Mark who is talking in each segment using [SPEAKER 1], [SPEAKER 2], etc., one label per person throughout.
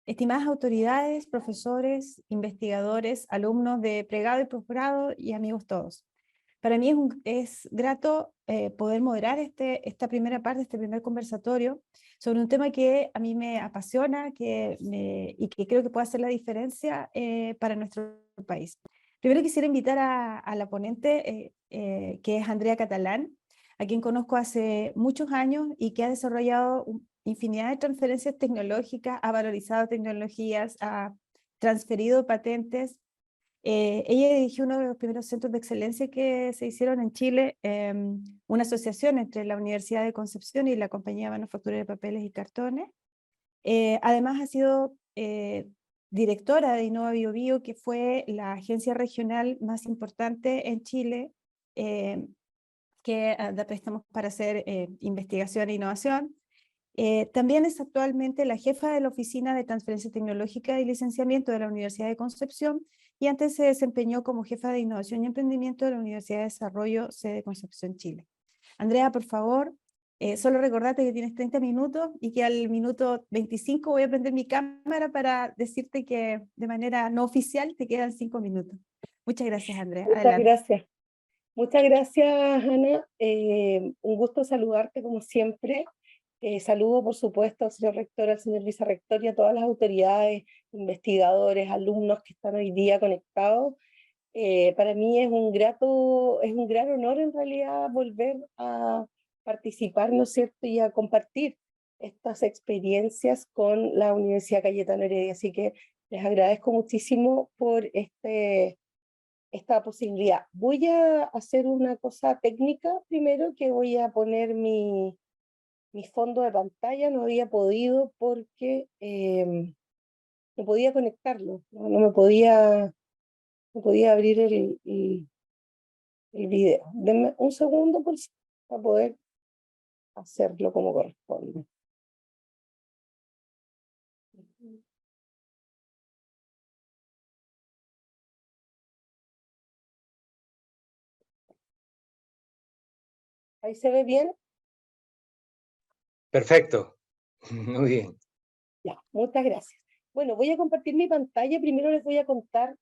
[SPEAKER 1] estimadas autoridades, profesores, investigadores, alumnos de pregrado y posgrado y amigos todos. Para mí es grato poder moderar esta primera parte, este primer conversatorio, sobre un tema que a mí me apasiona y que creo que puede hacer la diferencia para nuestro país. Primero quisiera invitar a la ponente, que es Andrea Catalán, a quien conozco hace muchos años y que ha desarrollado infinidad de transferencias tecnológicas, ha valorizado tecnologías, ha transferido patentes. Ella dirigió uno de los primeros centros de excelencia que se hicieron en Chile, una asociación entre la Universidad de Concepción y la Compañía Manufacturera de Papeles y Cartones. Además ha sido directora de Innova Bio Bio, que fue la agencia regional más importante en Chile, que da préstamos para hacer investigación e innovación. También es actualmente la jefa de la Oficina de Transferencia Tecnológica y Licenciamiento de la Universidad de Concepción, y antes se desempeñó como jefa de Innovación y Emprendimiento de la Universidad de Desarrollo, sede Concepción, Chile. Andrea, por favor, solo recordate que tienes 30 minutos y que al minuto 25 voy a prender mi cámara para decirte que de manera no oficial te quedan 5 minutos. Muchas gracias, Andrea.
[SPEAKER 2] Muchas
[SPEAKER 1] Adelante.
[SPEAKER 2] gracias. Muchas gracias, Ana. Un gusto saludarte como siempre. Saludo, por supuesto, al señor rector, al señor vicerrector y a todas las autoridades, investigadores, alumnos que están hoy día conectados. Para mí es un gran honor en realidad volver a participar, ¿no es cierto?, y a compartir estas experiencias con la Universidad Cayetano Heredia. Así que les agradezco muchísimo por esta posibilidad. Voy a hacer una cosa técnica primero, que voy a poner mi fondo de pantalla. No había podido porque no podía conectarlo, no podía abrir el video. Denme un segundo para poder hacerlo como corresponde. ¿Ahí se ve bien?
[SPEAKER 3] Perfecto, muy bien.
[SPEAKER 2] Ya, muchas gracias. Bueno, voy a compartir mi pantalla. Primero les voy a contar,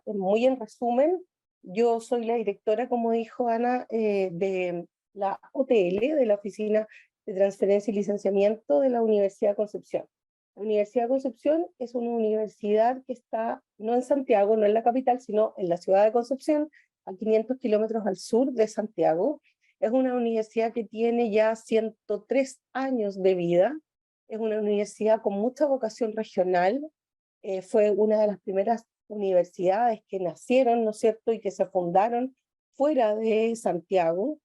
[SPEAKER 2] muy en resumen. Yo soy la directora, como dijo Ana, de la OTL, de la Oficina de Transferencia y Licenciamiento de la Universidad de Concepción. La Universidad de Concepción es una universidad que está no en Santiago, no en la capital, sino en la ciudad de Concepción, a 500 kilómetros al sur de Santiago. Es una universidad que tiene ya 103 años de vida. Es una universidad con mucha vocación regional. Fue una de las primeras universidades que nacieron, ¿no es cierto?, y que se fundaron fuera de Santiago.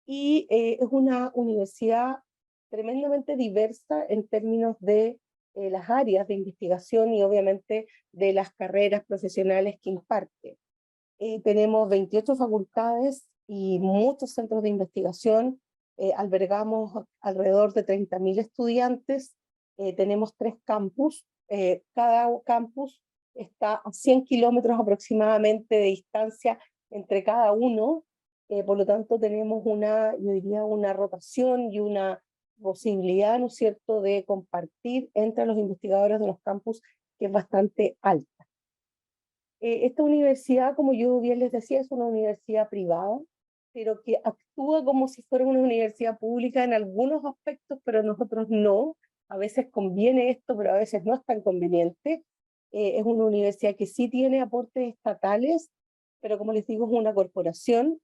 [SPEAKER 2] Y es una universidad tremendamente diversa en términos de las áreas de investigación y obviamente de las carreras profesionales que imparte. Tenemos 28 facultades y muchos centros de investigación. Albergamos alrededor de 30.000 estudiantes. Tenemos 3 campus. Cada campus está a 100 kilómetros aproximadamente de distancia entre cada uno. Por lo tanto, tenemos yo diría, una rotación y una posibilidad, ¿no es cierto?, de compartir entre los investigadores de los campus, que es bastante alta. Esta universidad, como yo bien les decía, es una universidad privada, pero que actúa como si fuera una universidad pública en algunos aspectos, pero nosotros no. A veces conviene esto, pero a veces no es tan conveniente. Es una universidad que sí tiene aportes estatales, pero como les digo, es una corporación.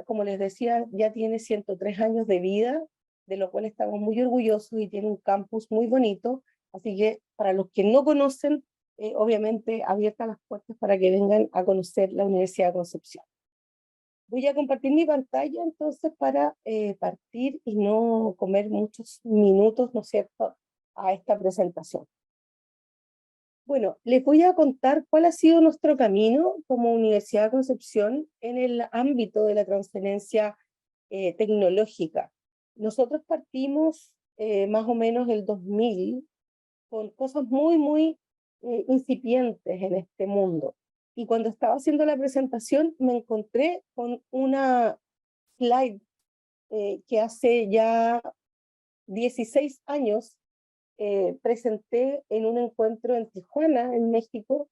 [SPEAKER 2] Como les decía, ya tiene 103 años de vida, de lo cual estamos muy orgullosos, y tiene un campus muy bonito. Así que para los que no conocen, obviamente abiertas las puertas para que vengan a conocer la Universidad de Concepción. Voy a compartir mi pantalla entonces para partir y no comer muchos minutos, ¿no es cierto?, a esta presentación. Bueno, les voy a contar cuál ha sido nuestro camino como Universidad de Concepción en el ámbito de la transferencia tecnológica. Nosotros partimos más o menos el 2000 con cosas muy incipientes en este mundo. Y cuando estaba haciendo la presentación me encontré con una slide que hace ya 16 años presenté en un encuentro en Tijuana, en México.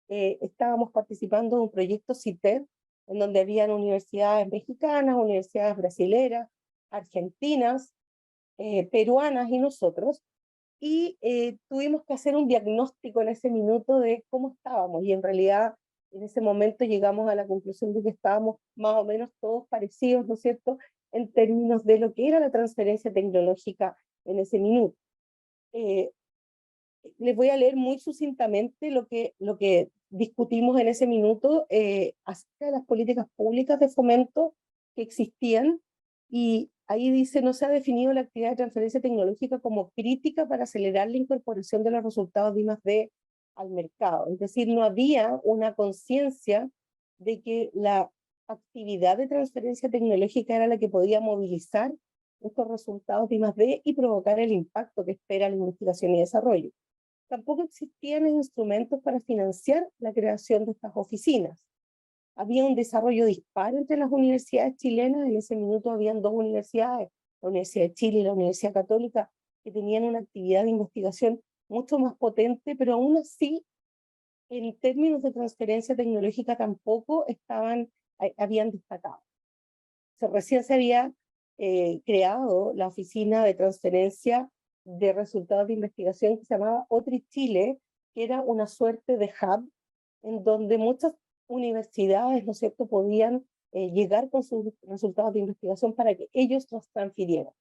[SPEAKER 2] Estábamos participando en un proyecto CITED, en donde habían universidades mexicanas, universidades brasileras, argentinas, peruanas y nosotros, y tuvimos que hacer un diagnóstico en ese minuto de cómo estábamos, y en realidad en ese momento llegamos a la conclusión de que estábamos más o menos todos parecidos, ¿no es cierto?, en términos de lo que era la transferencia tecnológica en ese minuto. Eh, Les voy a leer muy sucintamente lo que discutimos en ese minuto acerca de las políticas públicas de fomento que existían, y ahí dice: no se ha definido la actividad de transferencia tecnológica como crítica para acelerar la incorporación de los resultados de I+D al mercado. Es decir, no había una conciencia de que la actividad de transferencia tecnológica era la que podía movilizar estos resultados de I+D y provocar el impacto que espera la investigación y desarrollo. Tampoco existían instrumentos para financiar la creación de estas oficinas. Había un desarrollo dispar entre las universidades chilenas. En ese minuto habían dos universidades, la Universidad de Chile y la Universidad Católica, que tenían una actividad de investigación mucho más potente, pero aún así, en términos de transferencia tecnológica, tampoco habían destacado. Recién se había creado la oficina de transferencia de resultados de investigación que se llamaba OTRI Chile, que era una suerte de hub en donde muchas universidades, ¿no es cierto?, podían llegar con sus resultados de investigación para que ellos los transfirieran.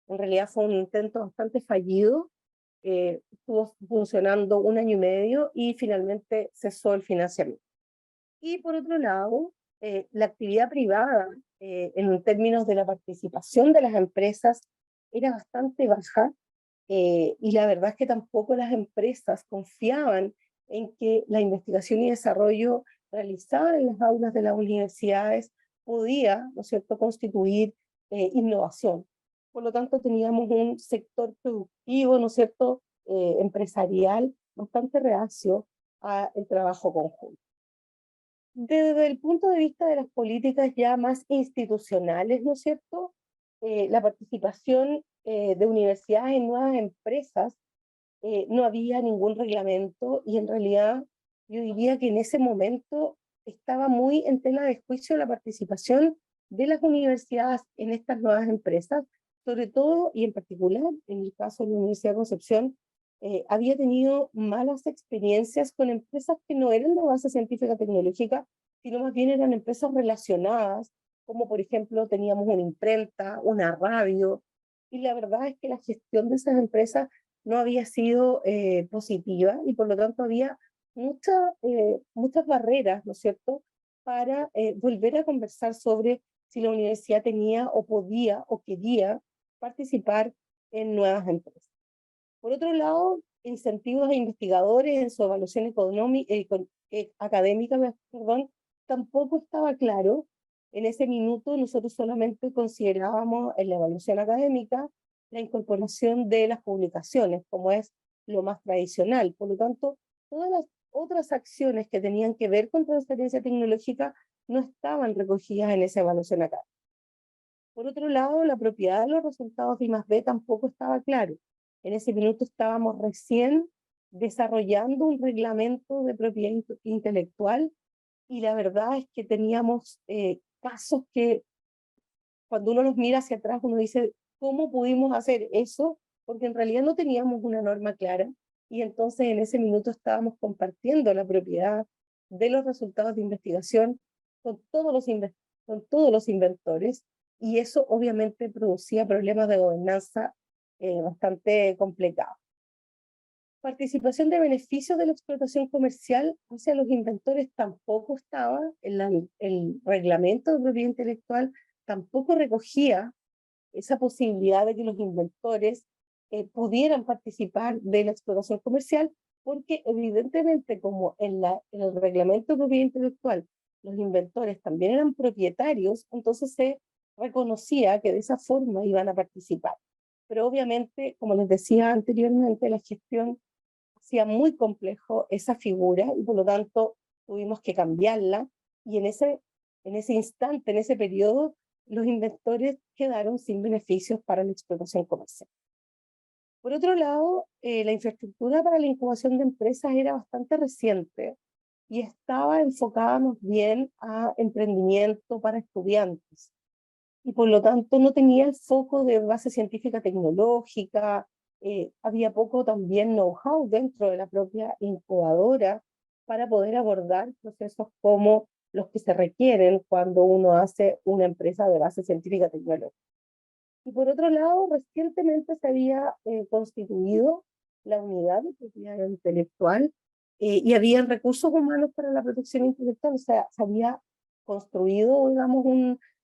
[SPEAKER 2] En realidad fue un intento bastante fallido, estuvo funcionando 1 año y medio y finalmente cesó el financiamiento. Y por otro lado, la actividad privada, en términos de la participación de las empresas, era bastante baja, y la verdad es que tampoco las empresas confiaban en que la investigación y desarrollo realizada en las aulas de las universidades podía, ¿no es cierto?, constituir innovación. Por lo tanto, teníamos un sector productivo, ¿no es cierto?, empresarial, bastante reacio al trabajo conjunto. Desde el punto de vista de las políticas ya más institucionales, ¿no es cierto?, la participación de universidades en nuevas empresas, no había ningún reglamento, y en realidad yo diría que en ese momento estaba muy en tela de juicio la participación de las universidades en estas nuevas empresas, sobre todo y en particular en el caso de la Universidad de Concepción. Había tenido malas experiencias con empresas que no eran de base científica tecnológica, sino más bien eran empresas relacionadas, como por ejemplo teníamos una imprenta, una radio, y la verdad es que la gestión de esas empresas no había sido positiva, y por lo tanto había muchas barreras, ¿no es cierto?, para volver a conversar sobre si la universidad tenía o podía o quería participar en nuevas empresas. Por otro lado, incentivos a investigadores en su evaluación académica, perdón, tampoco estaba claro. En ese minuto nosotros solamente considerábamos en la evaluación académica la incorporación de las publicaciones, como es lo más tradicional. Por lo tanto, todas las otras acciones que tenían que ver con transferencia tecnológica no estaban recogidas en esa evaluación académica. Por otro lado, la propiedad de los resultados de I+D tampoco estaba claro. En ese minuto estábamos recién desarrollando un reglamento de propiedad intelectual, y la verdad es que teníamos casos que cuando uno los mira hacia atrás uno dice: ¿cómo pudimos hacer eso? Porque en realidad no teníamos una norma clara, y entonces en ese minuto estábamos compartiendo la propiedad de los resultados de investigación con todos los inventores, y eso obviamente producía problemas de gobernanza bastante complicados. Participación de beneficios de la explotación comercial hacia los inventores tampoco estaba. El reglamento de propiedad intelectual tampoco recogía esa posibilidad de que los inventores pudieran participar de la explotación comercial, porque evidentemente, como en el reglamento de propiedad intelectual los inventores también eran propietarios, entonces se reconocía que de esa forma iban a participar. Pero obviamente, como les decía anteriormente, la gestión hacía muy complejo esa figura, y por lo tanto tuvimos que cambiarla, y en ese instante, en ese periodo, los inventores quedaron sin beneficios para la explotación comercial. Por otro lado, la infraestructura para la incubación de empresas era bastante reciente y estaba enfocada más bien a emprendimiento para estudiantes. Y por lo tanto no tenía el foco de base científica tecnológica, había poco también know-how dentro de la propia incubadora para poder abordar procesos como los que se requieren cuando uno hace una empresa de base científica tecnológica. Y por otro lado, recientemente se había constituido la unidad de propiedad intelectual y había recursos humanos para la protección intelectual, o sea, se había construido, digamos,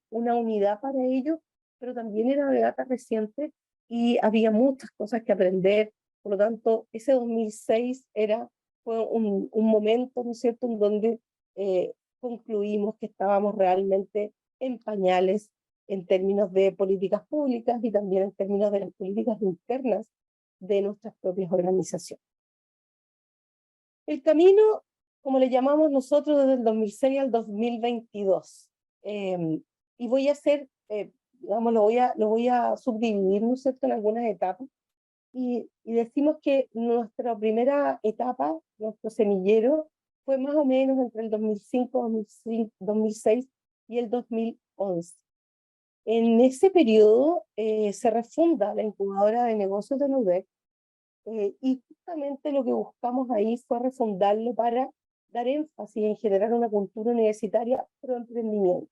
[SPEAKER 2] una unidad para ello, pero también era de data reciente y había muchas cosas que aprender. Por lo tanto, ese 2006 fue un momento, ¿no es cierto?, en donde concluimos que estábamos realmente en pañales en términos de políticas públicas y también en términos de las políticas internas de nuestras propias organizaciones. El camino, como le llamamos nosotros, desde el 2006 al 2022. Y voy a hacer, digamos, lo voy a subdividir, ¿no es cierto?, en algunas etapas. Y decimos que nuestra primera etapa, nuestro semillero, fue más o menos entre el 2005, 2006 y el 2011. En ese periodo se refunda la incubadora de negocios de la UDEC y justamente lo que buscamos ahí fue refundarlo para dar énfasis en generar una cultura universitaria pro emprendimiento.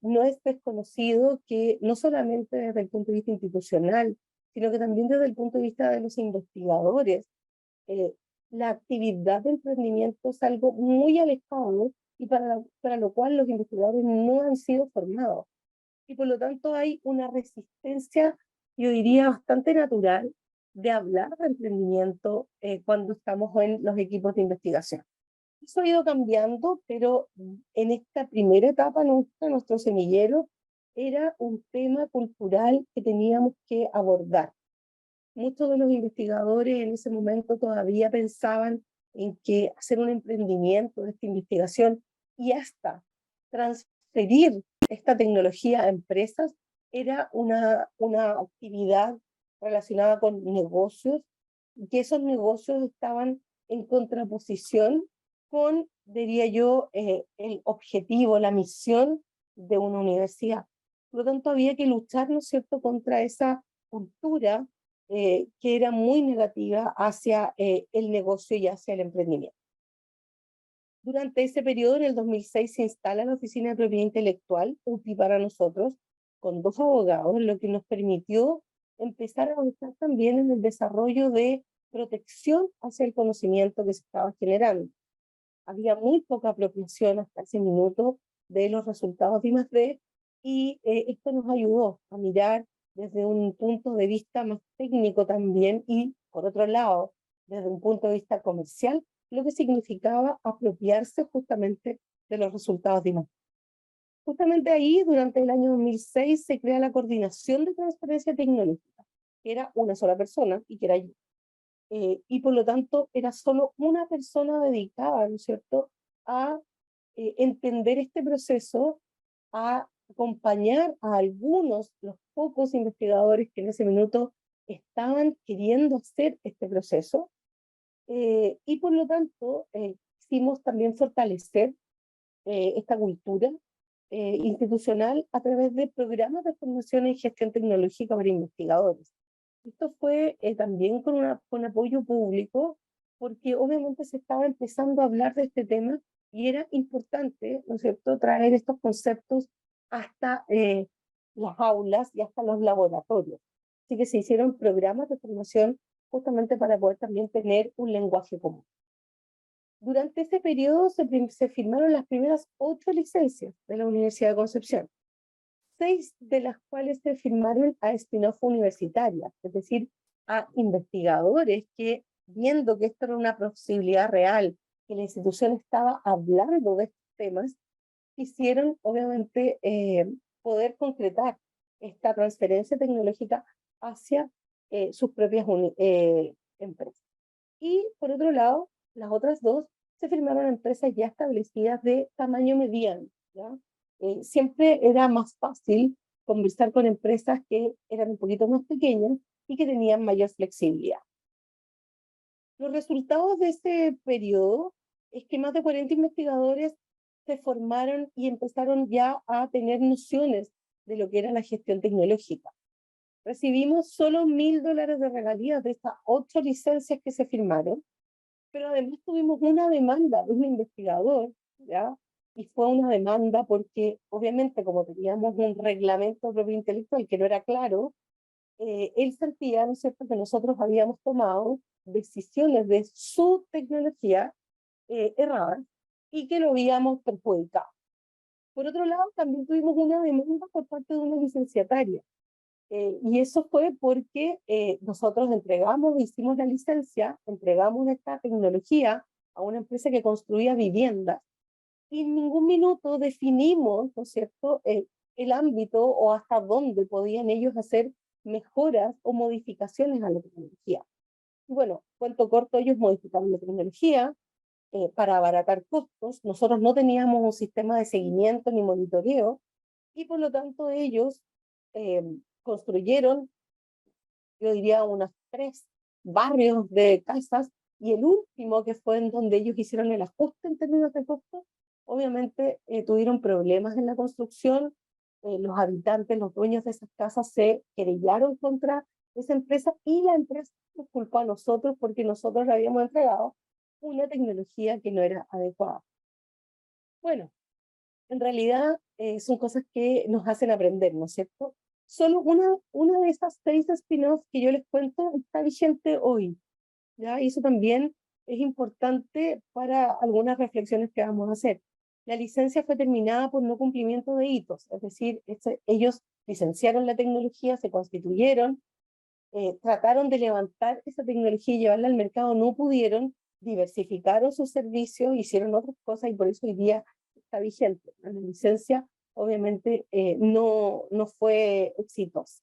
[SPEAKER 2] No es desconocido que no solamente desde el punto de vista institucional, sino que también desde el punto de vista de los investigadores, la actividad de emprendimiento es algo muy alejado y para lo cual los investigadores no han sido formados. Y por lo tanto hay una resistencia, yo diría, bastante natural de hablar de emprendimiento cuando estamos en los equipos de investigación. Eso ha ido cambiando, pero en esta primera etapa nuestro semillero era un tema cultural que teníamos que abordar. Muchos de los investigadores en ese momento todavía pensaban en que hacer un emprendimiento de esta investigación y hasta transferir esta tecnología a empresas era una actividad relacionada con negocios, y que esos negocios estaban en contraposición con, diría yo, el objetivo, la misión de una universidad. Por lo tanto, había que luchar, ¿no es cierto?, contra esa cultura que era muy negativa hacia el negocio y hacia el emprendimiento. Durante ese periodo, en el 2006, se instala la Oficina de Propiedad Intelectual, UPI para nosotros, con 2 abogados, lo que nos permitió empezar a avanzar también en el desarrollo de protección hacia el conocimiento que se estaba generando. Había muy poca apropiación hasta ese minuto de los resultados de I+D, y esto nos ayudó a mirar desde un punto de vista más técnico también, y por otro lado, desde un punto de vista comercial, lo que significaba apropiarse justamente de los resultados de I+D. Justamente ahí, durante el año 2006, se crea la Coordinación de Transferencia Tecnológica, que era una sola persona y que era yo. Y por lo tanto era solo una persona dedicada, ¿no es cierto?, a entender este proceso, a acompañar a algunos, los pocos investigadores que en ese minuto estaban queriendo hacer este proceso, y por lo tanto quisimos también fortalecer esta cultura institucional a través de programas de formación en gestión tecnológica para investigadores. Esto fue también con apoyo público, porque obviamente se estaba empezando a hablar de este tema y era importante, ¿no es cierto?, traer estos conceptos hasta las aulas y hasta los laboratorios. Así que se hicieron programas de formación justamente para poder también tener un lenguaje común. Durante ese periodo se firmaron las primeras 8 licencias de la Universidad de Concepción, 6 de las cuales se firmaron a spin-off universitaria, es decir, a investigadores que, viendo que esto era una posibilidad real, que la institución estaba hablando de estos temas, quisieron obviamente poder concretar esta transferencia tecnológica hacia sus propias empresas. Y por otro lado, las otras 2 se firmaron empresas ya establecidas de tamaño mediano, ¿ya? Siempre era más fácil conversar con empresas que eran un poquito más pequeñas, y que tenían mayor flexibilidad. Los resultados de este periodo es que más de 40 investigadores se formaron y empezaron ya a tener nociones de lo que era la gestión tecnológica. Recibimos solo $1.000 de regalías de estas 8 licencias que se firmaron, pero además tuvimos una demanda de un investigador, ¿ya? Y fue una demanda porque, obviamente, como teníamos un reglamento de propiedad intelectual que no era claro, él sentía, ¿no es cierto?, que nosotros habíamos tomado decisiones de su tecnología erradas y que lo habíamos perjudicado. Por otro lado, también tuvimos una demanda por parte de una licenciataria. Y eso fue porque nosotros hicimos la licencia, entregamos esta tecnología a una empresa que construía viviendas y en ningún minuto definimos, ¿no es cierto?, el ámbito o hasta dónde podían ellos hacer mejoras o modificaciones a la tecnología. Y bueno, cuento corto, ellos modificaron la tecnología para abaratar costos. Nosotros no teníamos un sistema de seguimiento ni monitoreo y por lo tanto ellos construyeron, yo diría, unos 3 barrios de casas, y el último, que fue en donde ellos hicieron el ajuste en términos de costos, obviamente tuvieron problemas en la construcción. Los habitantes, los dueños de esas casas se querellaron contra esa empresa y la empresa nos culpó a nosotros porque nosotros le habíamos entregado una tecnología que no era adecuada. Bueno, en realidad son cosas que nos hacen aprender, ¿no es cierto? Solo una de esas 6 spin-offs que yo les cuento está vigente hoy, ¿ya? Y eso también es importante para algunas reflexiones que vamos a hacer. La licencia fue terminada por no cumplimiento de hitos, es decir, ellos licenciaron la tecnología, se constituyeron, trataron de levantar esa tecnología y llevarla al mercado, no pudieron, diversificaron sus servicios, hicieron otras cosas y por eso hoy día está vigente. La licencia obviamente no fue exitosa.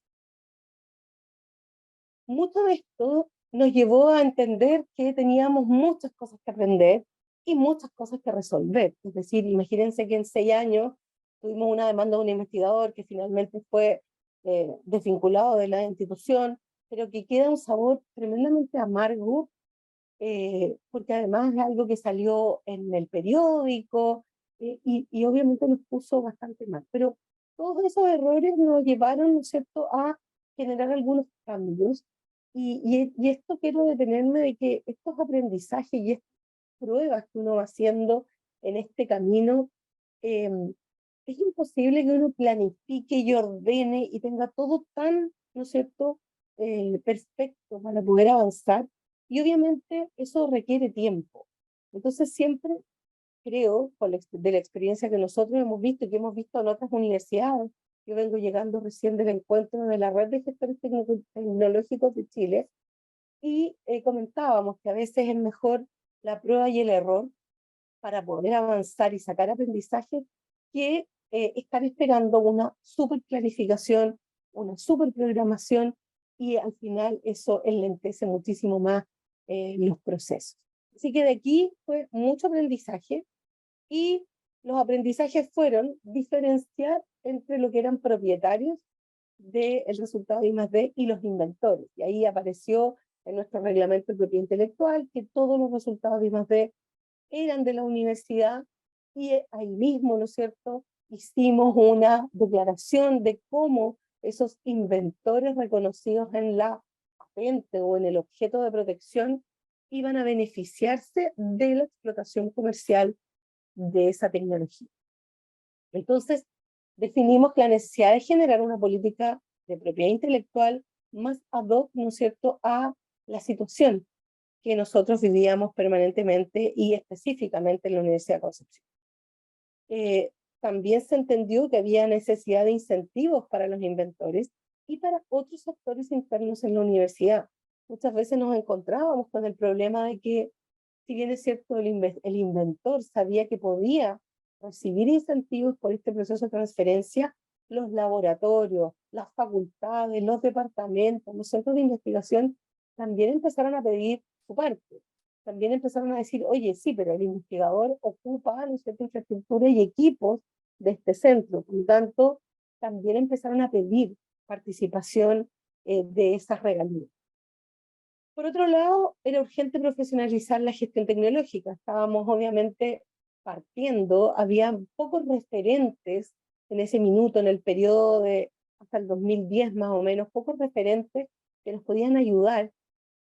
[SPEAKER 2] Mucho de esto nos llevó a entender que teníamos muchas cosas que aprender y muchas cosas que resolver. Es decir, imagínense que en 6 años tuvimos una demanda de un investigador que finalmente fue desvinculado de la institución, pero que queda un sabor tremendamente amargo, porque además es algo que salió en el periódico y obviamente nos puso bastante mal. Pero todos esos errores nos llevaron, ¿no es cierto?, a generar algunos cambios. Y esto quiero detenerme de que estos aprendizajes y estas pruebas que uno va haciendo en este camino, es imposible que uno planifique y ordene y tenga todo tan, ¿no es cierto?, perfecto para poder avanzar. Y obviamente eso requiere tiempo. Entonces siempre creo, de la experiencia que nosotros hemos visto y que hemos visto en otras universidades, yo vengo llegando recién del encuentro de la Red de Gestores Tecnológicos de Chile, y comentábamos que a veces es mejor la prueba y el error para poder avanzar y sacar aprendizaje que estar esperando una super planificación, una super programación, y al final eso enlentece muchísimo más los procesos. Así que de aquí fue mucho aprendizaje, y los aprendizajes fueron diferenciar entre lo que eran propietarios del resultado de I+D y los inventores. Y ahí apareció en nuestro reglamento de propiedad intelectual que todos los resultados de I+D eran de la universidad, y ahí mismo, ¿no es cierto?, hicimos una declaración de cómo esos inventores reconocidos en la patente o en el objeto de protección iban a beneficiarse de la explotación comercial de esa tecnología. Entonces, definimos la necesidad de generar una política de propiedad intelectual más ad hoc, ¿no es cierto?, a la situación que nosotros vivíamos permanentemente y específicamente en la Universidad de Concepción. También se entendió que había necesidad de incentivos para los inventores y para otros actores internos en la universidad. Muchas veces nos encontrábamos con el problema de que, si bien es cierto, el inventor sabía que podía recibir incentivos por este proceso de transferencia, los laboratorios, las facultades, los departamentos, los centros de investigación también empezaron a pedir su parte. También empezaron a decir, oye, sí, pero el investigador ocupa, ¿no es cierto?, infraestructura y equipos de este centro. Por lo tanto, también empezaron a pedir participación de esas regalías. Por otro lado, era urgente profesionalizar la gestión tecnológica. Estábamos obviamente partiendo, había pocos referentes en ese minuto, en el periodo de hasta el 2010 más o menos, pocos referentes que nos podían ayudar.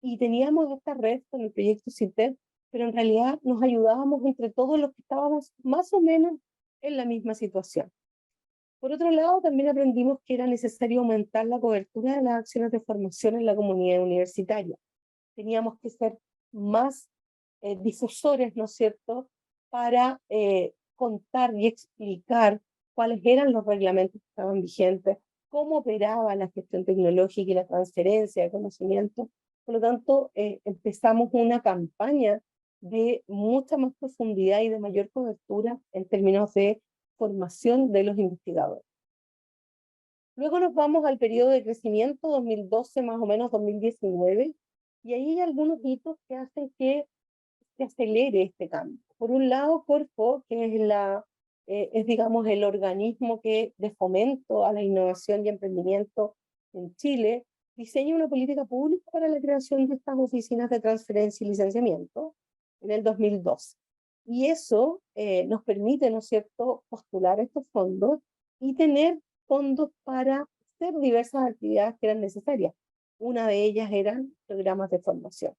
[SPEAKER 2] Y teníamos esta red con el proyecto CITED, pero en realidad nos ayudábamos entre todos los que estábamos más o menos en la misma situación. Por otro lado, también aprendimos que era necesario aumentar la cobertura de las acciones de formación en la comunidad universitaria. Teníamos que ser más difusores, ¿no es cierto?, para contar y explicar cuáles eran los reglamentos que estaban vigentes, cómo operaba la gestión tecnológica y la transferencia de conocimiento. Por lo tanto, empezamos una campaña de mucha más profundidad y de mayor cobertura en términos de formación de los investigadores. Luego nos vamos al periodo de crecimiento 2012 más o menos 2019, y ahí hay algunos hitos que hacen que se acelere este cambio. Por un lado, Corfo, que es digamos el organismo de fomento a la innovación y emprendimiento en Chile, diseña una política pública para la creación de estas oficinas de transferencia y licenciamiento en el 2012. Y eso nos permite, ¿no es cierto?, postular estos fondos y tener fondos para hacer diversas actividades que eran necesarias. Una de ellas eran programas de formación.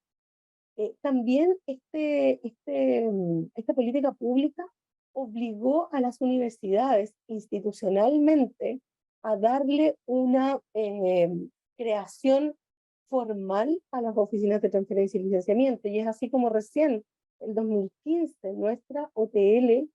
[SPEAKER 2] También esta política pública obligó a las universidades institucionalmente a darle una creación formal a las oficinas de transferencia y licenciamiento, y es así como recién, en 2015, nuestra OTL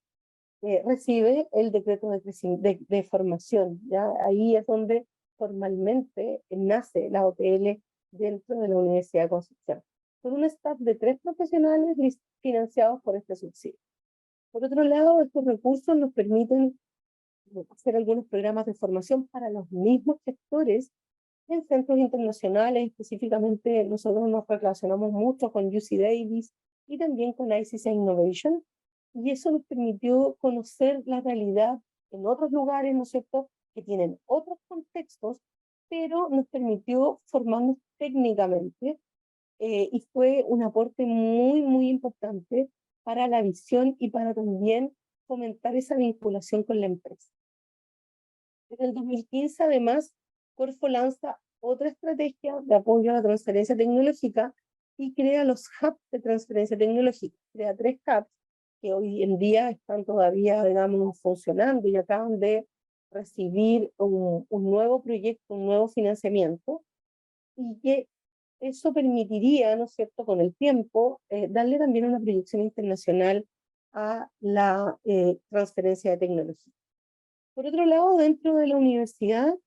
[SPEAKER 2] recibe el decreto de formación. ¿Ya? Ahí es donde formalmente nace la OTL dentro de la Universidad de Concepción, con un staff de 3 profesionales financiados por este subsidio. Por otro lado, estos recursos nos permiten hacer algunos programas de formación para los mismos sectores en centros internacionales. Específicamente, nosotros nos relacionamos mucho con UC Davis y también con ICC Innovation, y eso nos permitió conocer la realidad en otros lugares, ¿no es cierto?, que tienen otros contextos, pero nos permitió formarnos técnicamente, y fue un aporte muy, muy importante para la visión y para también fomentar esa vinculación con la empresa. En el 2015, además, Corfo lanza otra estrategia de apoyo a la transferencia tecnológica y crea los hubs de transferencia tecnológica. Crea 3 hubs que hoy en día están todavía, digamos, funcionando y acaban de recibir un nuevo proyecto, un nuevo financiamiento, y que eso permitiría, ¿no es cierto?, con el tiempo, darle también una proyección internacional a la transferencia de tecnología. Por otro lado, dentro de la universidad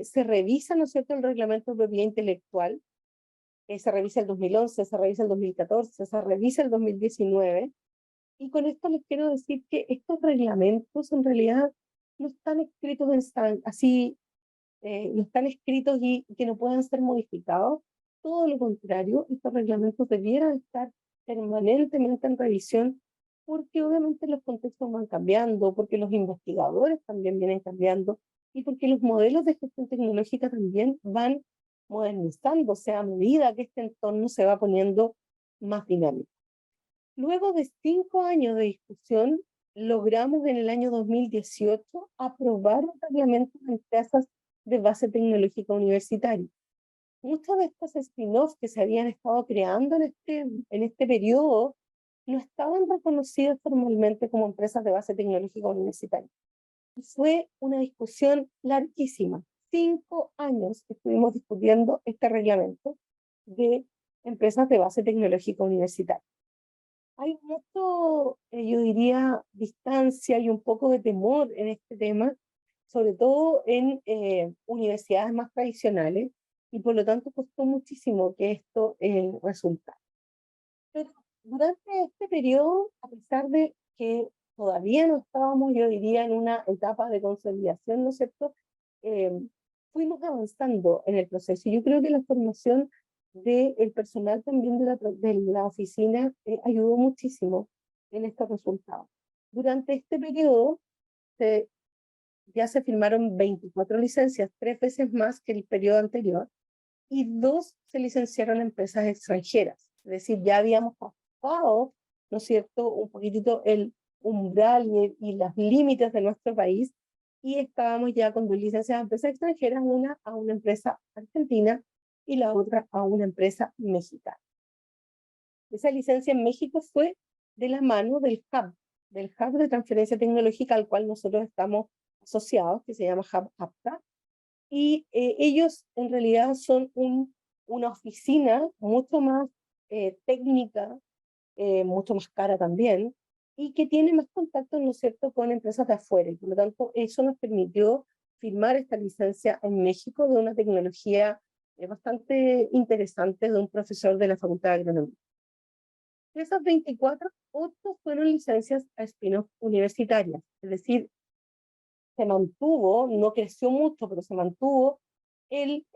[SPEAKER 2] se revisa, ¿no es cierto?, el reglamento de propiedad intelectual, se revisa el 2011, se revisa el 2014, se revisa el 2019, y con esto les quiero decir que estos reglamentos en realidad no están escritos así, no están escritos y que no puedan ser modificados. Todo lo contrario, estos reglamentos debieran estar permanentemente en revisión, porque obviamente los contextos van cambiando, porque los investigadores también vienen cambiando, y porque los modelos de gestión tecnológica también van modernizándose a medida que este entorno se va poniendo más dinámico. Luego de 5 años de discusión, logramos en el año 2018 aprobar un reglamento de empresas de base tecnológica universitaria. Muchos de estos spin-offs que se habían estado creando en este periodo no estaban reconocidos formalmente como empresas de base tecnológica universitaria. Y fue una discusión larguísima. 5 años estuvimos discutiendo este reglamento de empresas de base tecnológica universitaria. Hay mucho, yo diría, distancia y un poco de temor en este tema, sobre todo en universidades más tradicionales, y por lo tanto costó muchísimo que esto resultara. Pero durante este periodo, a pesar de que todavía no estábamos, yo diría, en una etapa de consolidación, ¿no es cierto?, fuimos avanzando en el proceso. Y yo creo que la formación del personal también de la oficina ayudó muchísimo en estos resultados. Durante este periodo ya se firmaron 24 licencias, 3 veces más que el periodo anterior, y 2 se licenciaron en empresas extranjeras. Es decir, ya habíamos pasado, ¿no es cierto?, un poquitito el umbral y los límites de nuestro país, y estábamos ya con 2 licencias de empresas extranjeras, una a una empresa argentina y la otra a una empresa mexicana. Esa licencia en México fue de la mano del hub de transferencia tecnológica al cual nosotros estamos asociados, que se llama Hub APTA, y ellos en realidad son una oficina mucho más técnica, mucho más cara también, y que tiene más contacto, ¿no es cierto?, con empresas de afuera. Y por lo tanto, eso nos permitió firmar esta licencia en México de una tecnología bastante interesante de un profesor de la Facultad de Agronomía. De esas 24, 8 fueron licencias a spin-off universitarias, es decir, se mantuvo, no creció mucho, pero se mantuvo el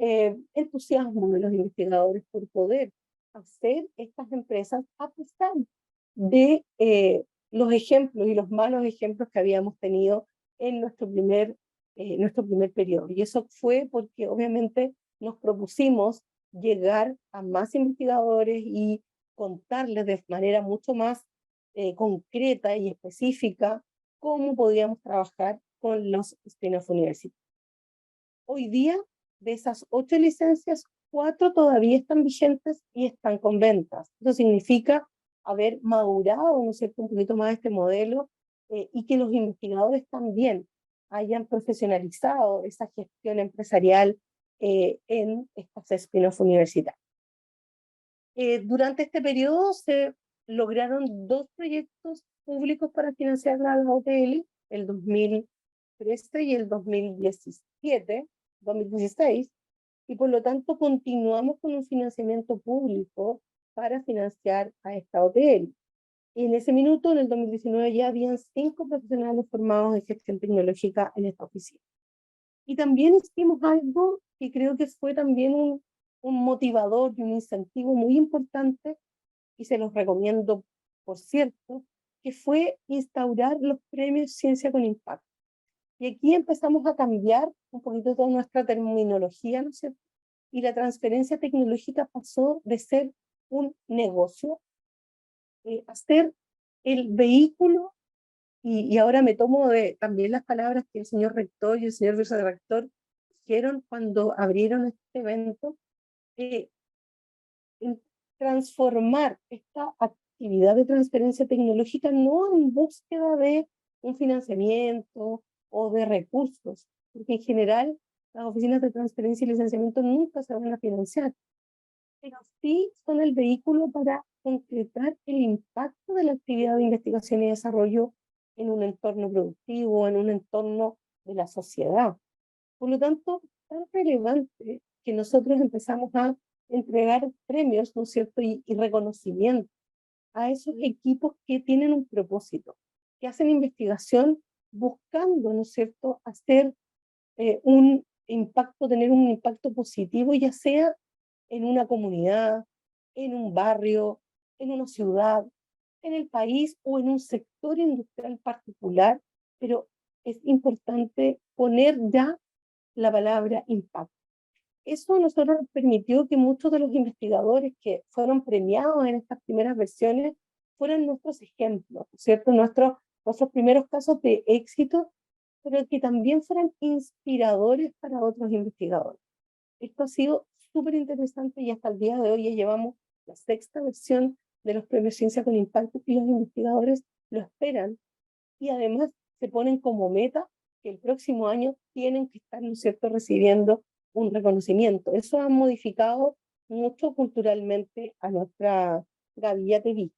[SPEAKER 2] entusiasmo de los investigadores por poder hacer estas empresas a pesar de los ejemplos y los malos ejemplos que habíamos tenido en nuestro primer periodo. Y eso fue porque obviamente nos propusimos llegar a más investigadores y contarles de manera mucho más concreta y específica cómo podíamos trabajar con los spin-off universitarios. Hoy día, de esas 8 licencias, 4 todavía están vigentes y están con ventas. Eso significa haber madurado, ¿no es cierto?, un poquito más este modelo y que los investigadores también hayan profesionalizado esa gestión empresarial en estas spin-off universitarias. Durante este periodo se lograron 2 proyectos públicos para financiar la OTL, el 2013 y el 2016, y por lo tanto continuamos con un financiamiento público para financiar a esta OTL. Y en ese minuto, en el 2019, ya habían 5 profesionales formados en gestión tecnológica en esta oficina. Y también hicimos algo que creo que fue también un motivador y un incentivo muy importante, y se los recomiendo, por cierto, que fue instaurar los premios Ciencia con Impacto. Y aquí empezamos a cambiar un poquito toda nuestra terminología, ¿no es cierto? Y la transferencia tecnológica pasó de ser un negocio a ser el vehículo, y ahora me tomo también las palabras que el señor rector y el señor vicerrector dijeron cuando abrieron este evento, en transformar esta actividad de transferencia tecnológica no en búsqueda de un financiamiento o de recursos, porque en general las oficinas de transferencia y licenciamiento nunca se van a financiar, pero sí son el vehículo para concretar el impacto de la actividad de investigación y desarrollo en un entorno productivo, en un entorno de la sociedad. Por lo tanto, es tan relevante que nosotros empezamos a entregar premios, ¿no es cierto?, y reconocimiento a esos equipos que tienen un propósito, que hacen investigación buscando, ¿no es cierto?, hacer un impacto, tener un impacto positivo, ya sea en una comunidad, en un barrio, en una ciudad, en el país o en un sector industrial particular, pero es importante poner ya la palabra impacto. Eso a nosotros nos permitió que muchos de los investigadores que fueron premiados en estas primeras versiones fueran nuestros ejemplos, ¿cierto? Nuestros primeros casos de éxito, pero que también fueran inspiradores para otros investigadores. Esto ha sido súper interesante y hasta el día de hoy ya llevamos la 6ª versión de los premios Ciencia con Impacto y los investigadores lo esperan y además se ponen como meta que el próximo año tienen que estar, ¿no es cierto?, recibiendo un reconocimiento. Eso ha modificado mucho culturalmente a nuestra Gaby, ya te vi.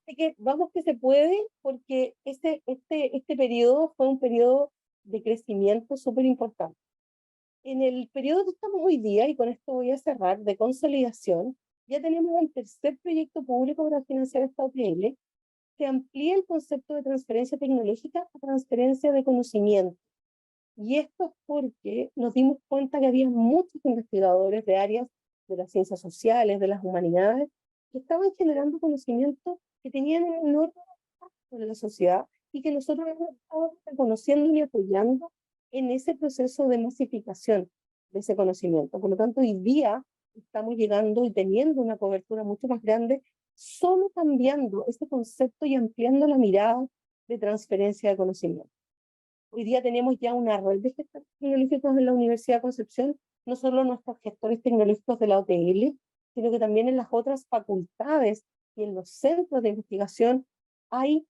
[SPEAKER 2] Así que vamos que se puede, porque este periodo fue un periodo de crecimiento súper importante. En el periodo que estamos hoy día, y con esto voy a cerrar, de consolidación, ya tenemos un tercer proyecto público para financiar esta OTL. Se amplía el concepto de transferencia tecnológica a transferencia de conocimiento. Y esto es porque nos dimos cuenta que había muchos investigadores de áreas de las ciencias sociales, de las humanidades, que estaban generando conocimiento que tenían un enorme impacto en la sociedad y que nosotros estábamos reconociendo y apoyando en ese proceso de masificación, de ese conocimiento. Por lo tanto, hoy día estamos llegando y teniendo una cobertura mucho más grande, solo cambiando este concepto y ampliando la mirada de transferencia de conocimiento. Hoy día tenemos ya una red de gestores tecnológicos en la Universidad de Concepción, no solo nuestros gestores tecnológicos de la OTL, sino que también en las otras facultades y en los centros de investigación hay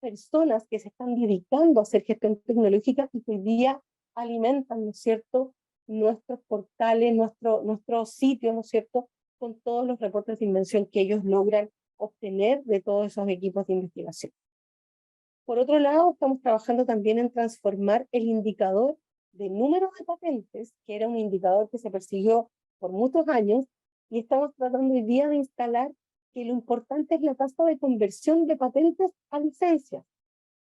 [SPEAKER 2] personas que se están dedicando a hacer gestión tecnológica y que hoy día alimentan, ¿no es cierto?, nuestros portales, nuestro sitio, ¿no es cierto?, con todos los reportes de invención que ellos logran obtener de todos esos equipos de investigación. Por otro lado, estamos trabajando también en transformar el indicador de número de patentes, que era un indicador que se persiguió por muchos años, y estamos tratando hoy día de instalar que lo importante es la tasa de conversión de patentes a licencias,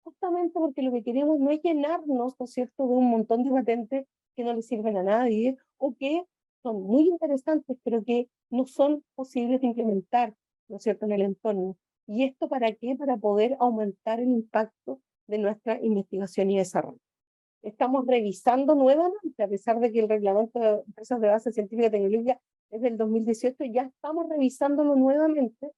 [SPEAKER 2] justamente porque lo que queremos no es llenarnos, ¿no es cierto?, de un montón de patentes que no le sirven a nadie, o que son muy interesantes, pero que no son posibles de implementar, ¿no es cierto?, en el entorno. ¿Y esto para qué? Para poder aumentar el impacto de nuestra investigación y desarrollo. Estamos revisando nuevamente, a pesar de que el reglamento de empresas de base científica y tecnológica es del 2018, ya estamos revisándolo nuevamente.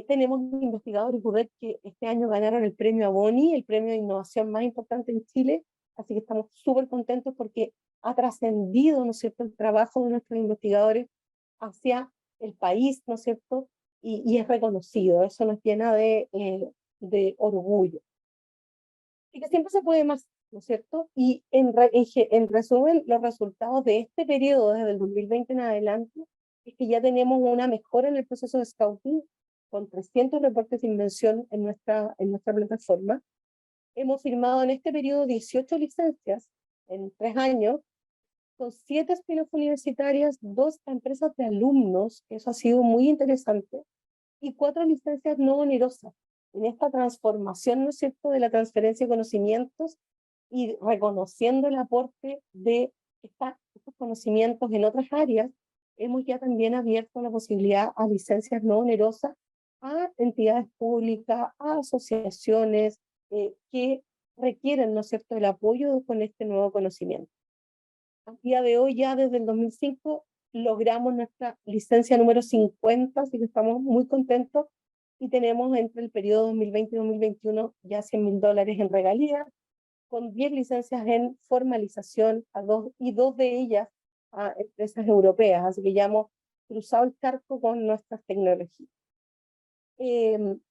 [SPEAKER 2] Tenemos investigadores que este año ganaron el premio Aboni, el premio de innovación más importante en Chile, así que estamos súper contentos porque ha trascendido, ¿no es cierto?, el trabajo de nuestros investigadores hacia el país, ¿no es cierto?, y es reconocido, eso nos llena de orgullo. Y que siempre se puede más, ¿no es cierto? Y en resumen, los resultados de este periodo, desde el 2020 en adelante, es que ya tenemos una mejora en el proceso de scouting, con 300 reportes de invención en nuestra plataforma. Hemos firmado en este periodo 18 licencias en 3 años, con 7 spin-off universitarias, 2 empresas de alumnos, eso ha sido muy interesante, y 4 licencias no onerosas en esta transformación, ¿no es cierto?, de la transferencia de conocimientos y reconociendo el aporte de estos conocimientos en otras áreas. Hemos ya también abierto la posibilidad a licencias no onerosas a entidades públicas, a asociaciones que requieren, ¿no es cierto?, el apoyo con este nuevo conocimiento. A día de hoy, ya desde el 2005, logramos nuestra licencia número 50, así que estamos muy contentos, y tenemos entre el periodo 2020 y 2021 ya $100.000 en regalías, con 10 licencias en formalización y 2 de ellas a empresas europeas, así que ya hemos cruzado el charco con nuestras tecnologías.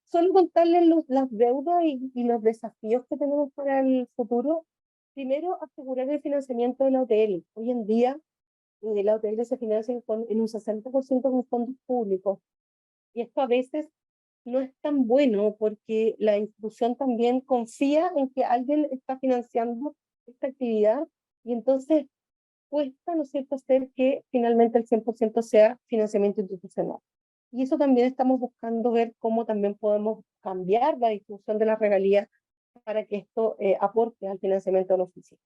[SPEAKER 2] Solo contarles las deudas y los desafíos que tenemos para el futuro. Primero, asegurar el financiamiento de la OTL. Hoy en día, la OTL se financia en un 60% con fondos públicos, y esto a veces no es tan bueno porque la institución también confía en que alguien está financiando esta actividad, y entonces cuesta, ¿no es cierto?, hacer que finalmente el 100% sea financiamiento institucional. Y eso también estamos buscando ver cómo también podemos cambiar la distribución de las regalías para que esto aporte al financiamiento de la oficina.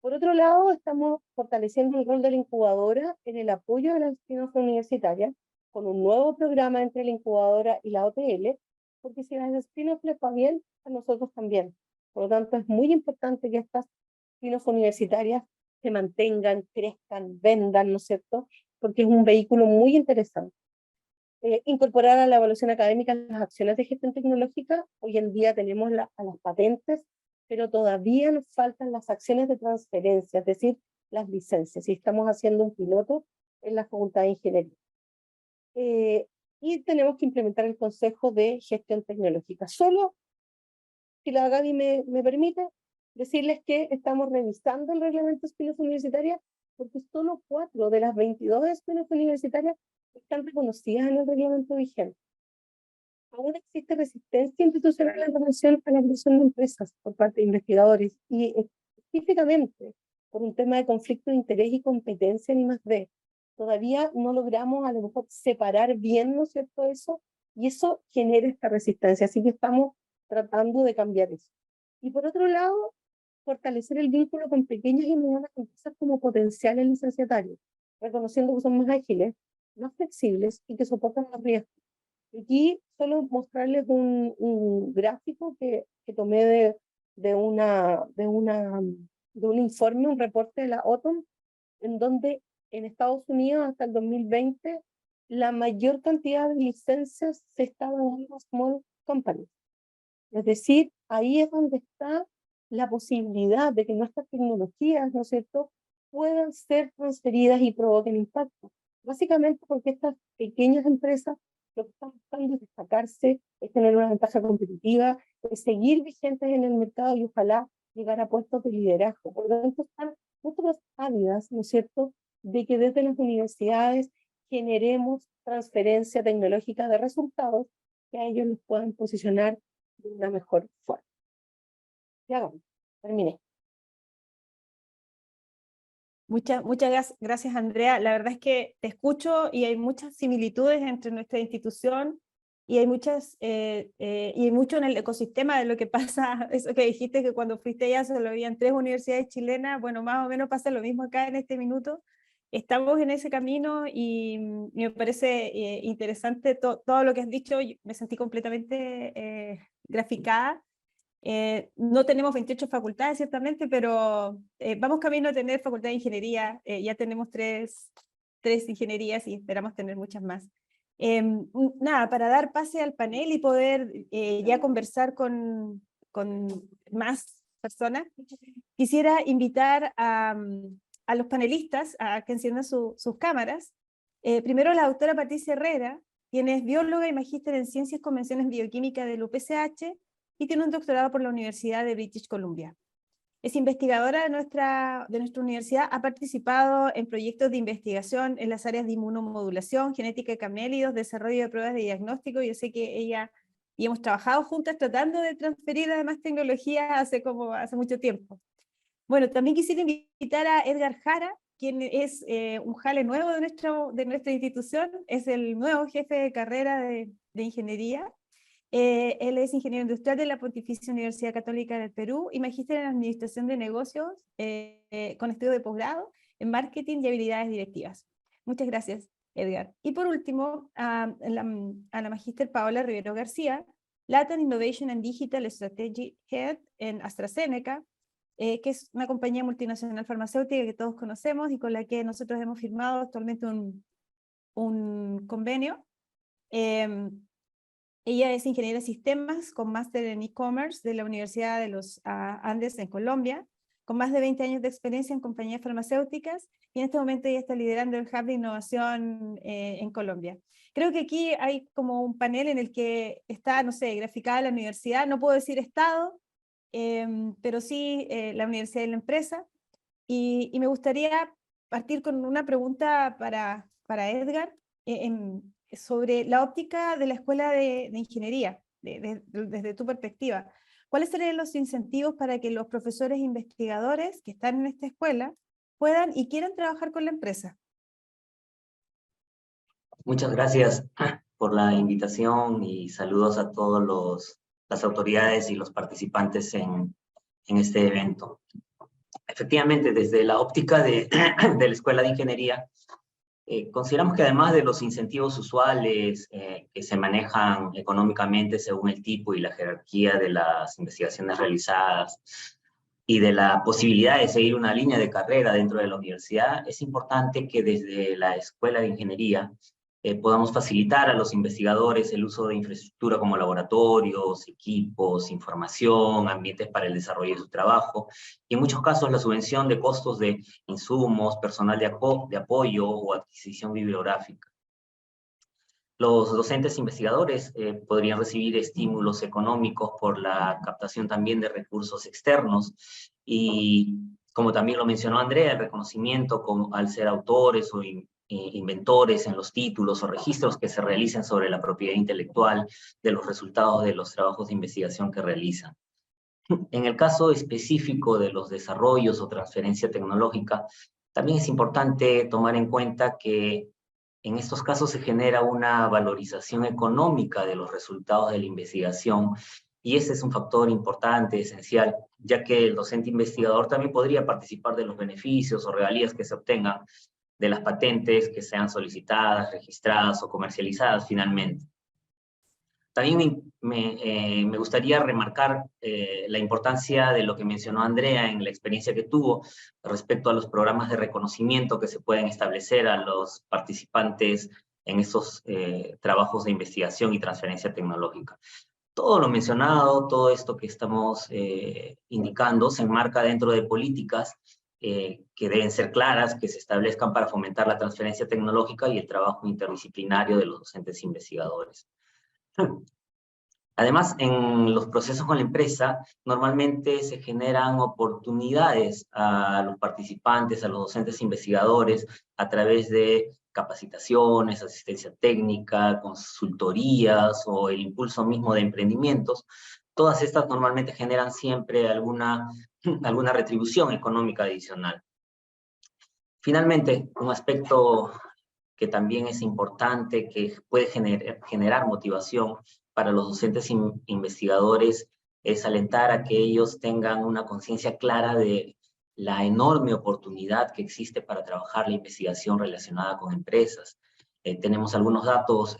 [SPEAKER 2] Por otro lado, estamos fortaleciendo el rol de la incubadora en el apoyo de las spin-off universitarias, con un nuevo programa entre la incubadora y la OTL, porque si a las spin-off les va bien, a nosotros también. Por lo tanto, es muy importante que estas spin-off universitarias se mantengan, crezcan, vendan, ¿no es cierto?, porque es un vehículo muy interesante. Incorporar a la evaluación académica las acciones de gestión tecnológica. Hoy en día tenemos a las patentes, pero todavía nos faltan las acciones de transferencia, es decir, las licencias, y estamos haciendo un piloto en la Facultad de Ingeniería. Y tenemos que implementar el Consejo de Gestión Tecnológica. Solo, si la Gaby me permite, decirles que estamos revisando el reglamento de spin-off universitaria, porque solo 4 de las 22 spin-off universitarias están reconocidas en el reglamento vigente. Aún existe resistencia institucional en relación a la creación de empresas por parte de investigadores, y específicamente por un tema de conflicto de interés y competencia en I+D. Todavía no logramos a lo mejor separar bien, ¿no es cierto?, eso, y eso genera esta resistencia, así que estamos tratando de cambiar eso. Y por otro lado, fortalecer el vínculo con pequeñas y medianas empresas como potenciales licenciatarios, reconociendo que son más ágiles, más flexibles y que soportan los riesgos. Aquí solo mostrarles un gráfico que tomé de una de un informe, un reporte de la OTOM, en donde en Estados Unidos hasta el 2020 la mayor cantidad de licencias se estaban dando a small companies. Es decir, ahí es donde está la posibilidad de que nuestras tecnologías, ¿no es cierto?, puedan ser transferidas y provoquen impacto. Básicamente porque estas pequeñas empresas lo que están buscando es destacarse, es tener una ventaja competitiva, es seguir vigentes en el mercado y ojalá llegar a puestos de liderazgo. Por lo tanto, están mucho más ávidas, ¿no es cierto?, de que desde las universidades generemos transferencia tecnológica de resultados que a ellos los puedan posicionar de una mejor forma. Ya, terminé.
[SPEAKER 1] Muchas gracias, Andrea. La verdad es que te escucho y hay muchas similitudes entre nuestra institución y hay y mucho en el ecosistema de lo que pasa, eso que dijiste que cuando fuiste allá solo habían 3 universidades chilenas, bueno, más o menos pasa lo mismo acá en este minuto. Estamos en ese camino y me parece interesante todo lo que has dicho. Me sentí completamente graficada. No tenemos 28 facultades, ciertamente, pero vamos camino a tener facultad de ingeniería. Ya tenemos tres ingenierías y esperamos tener muchas más. Nada, para dar pase al panel y poder ya conversar con más personas, quisiera invitar a los panelistas a que enciendan sus cámaras. Primero la doctora Patricia Herrera, quien es bióloga y magíster en Ciencias Convenciones Bioquímicas del UPCH, y tiene un doctorado por la Universidad de British Columbia. Es investigadora de nuestra universidad, ha participado en proyectos de investigación en las áreas de inmunomodulación, genética de camélidos, desarrollo de pruebas de diagnóstico. Yo sé que ella y hemos trabajado juntas tratando de transferir además tecnología hace mucho tiempo. Bueno, también quisiera invitar a Edgar Jara, quien es un jale nuevo de nuestra institución, es el nuevo jefe de carrera de ingeniería. Él es ingeniero industrial de la Pontificia Universidad Católica del Perú y magíster en Administración de Negocios con estudio de posgrado en Marketing y Habilidades Directivas. Muchas gracias, Edgar. Y por último, a la magíster Paola Rivero García, Latin Innovation and Digital Strategy Head en AstraZeneca, que es una compañía multinacional farmacéutica que todos conocemos y con la que nosotros hemos firmado actualmente un convenio. Ella es ingeniera de sistemas con máster en e-commerce de la Universidad de los Andes en Colombia, con más de 20 años de experiencia en compañías farmacéuticas, y en este momento ella está liderando el Hub de Innovación en Colombia. Creo que aquí hay como un panel en el que está, no sé, graficada la universidad, no puedo decir estado, pero sí la universidad y la empresa, y me gustaría partir con una pregunta para Edgar, sobre la óptica de la escuela de ingeniería, desde tu perspectiva. ¿Cuáles serían los incentivos para que los profesores investigadores que están en esta escuela puedan y quieran trabajar con la empresa?
[SPEAKER 4] Muchas gracias por la invitación y saludos a todas las autoridades y los participantes en este evento. Efectivamente, desde la óptica de la Escuela de Ingeniería, consideramos que además de los incentivos usuales que se manejan económicamente según el tipo y la jerarquía de las investigaciones realizadas y de la posibilidad de seguir una línea de carrera dentro de la universidad, es importante que desde la Escuela de Ingeniería podamos facilitar a los investigadores el uso de infraestructura como laboratorios, equipos, información, ambientes para el desarrollo de su trabajo, y en muchos casos la subvención de costos de insumos, personal de apoyo o adquisición bibliográfica. Los docentes investigadores podrían recibir estímulos económicos por la captación también de recursos externos y, como también lo mencionó Andrea, el reconocimiento al ser autores o inventores en los títulos o registros que se realicen sobre la propiedad intelectual de los resultados de los trabajos de investigación que realizan. En el caso específico de los desarrollos o transferencia tecnológica, también es importante tomar en cuenta que en estos casos se genera una valorización económica de los resultados de la investigación, y ese es un factor importante, esencial, ya que el docente investigador también podría participar de los beneficios o regalías que se obtengan de las patentes que sean solicitadas, registradas o comercializadas finalmente. También me gustaría remarcar la importancia de lo que mencionó Andrea en la experiencia que tuvo respecto a los programas de reconocimiento que se pueden establecer a los participantes en estos trabajos de investigación y transferencia tecnológica. Todo lo mencionado, todo esto que estamos indicando, se enmarca dentro de políticas que deben ser claras, que se establezcan para fomentar la transferencia tecnológica y el trabajo interdisciplinario de los docentes investigadores. Además, en los procesos con la empresa, normalmente se generan oportunidades a los participantes, a los docentes investigadores, a través de capacitaciones, asistencia técnica, consultorías o el impulso mismo de emprendimientos. Todas estas normalmente generan siempre alguna retribución económica adicional. Finalmente, un aspecto que también es importante, que puede generar motivación para los docentes investigadores, es alentar a que ellos tengan una conciencia clara de la enorme oportunidad que existe para trabajar la investigación relacionada con empresas. Tenemos algunos datos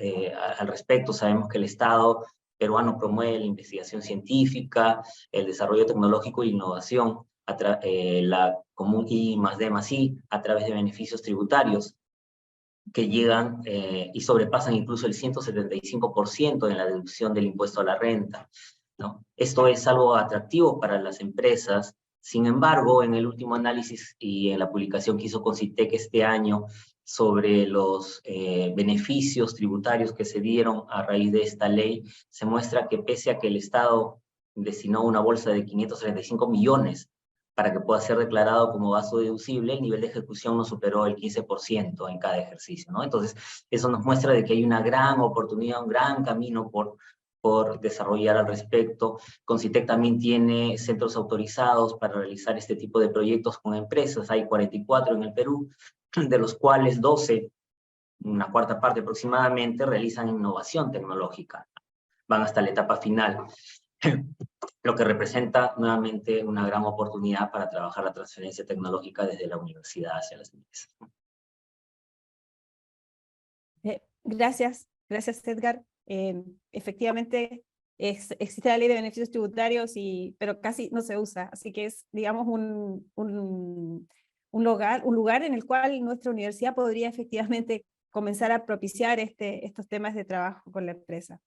[SPEAKER 4] al respecto. Sabemos que el Estado peruano promueve la investigación científica, el desarrollo tecnológico e innovación, la común I+D+I, a través de beneficios tributarios que llegan y sobrepasan incluso el 175% en la deducción del impuesto a la renta, ¿no? Esto es algo atractivo para las empresas. Sin embargo, en el último análisis y en la publicación que hizo Concitec este año sobre los beneficios tributarios que se dieron a raíz de esta ley, se muestra que pese a que el Estado destinó una bolsa de 535 millones para que pueda ser declarado como gasto deducible, el nivel de ejecución no superó el 15% en cada ejercicio, ¿no? Entonces, eso nos muestra de que hay una gran oportunidad, un gran camino por desarrollar al respecto. Concitec también tiene centros autorizados para realizar este tipo de proyectos con empresas. Hay 44 en el Perú, de los cuales 12, una cuarta parte aproximadamente, realizan innovación tecnológica. Van hasta la etapa final, lo que representa nuevamente una gran oportunidad para trabajar la transferencia tecnológica desde la universidad hacia las empresas.
[SPEAKER 1] Gracias Edgar. Efectivamente existe la ley de beneficios tributarios, pero casi no se usa, así que es, digamos, un lugar en el cual nuestra universidad podría efectivamente comenzar a propiciar estos temas de trabajo con la empresa.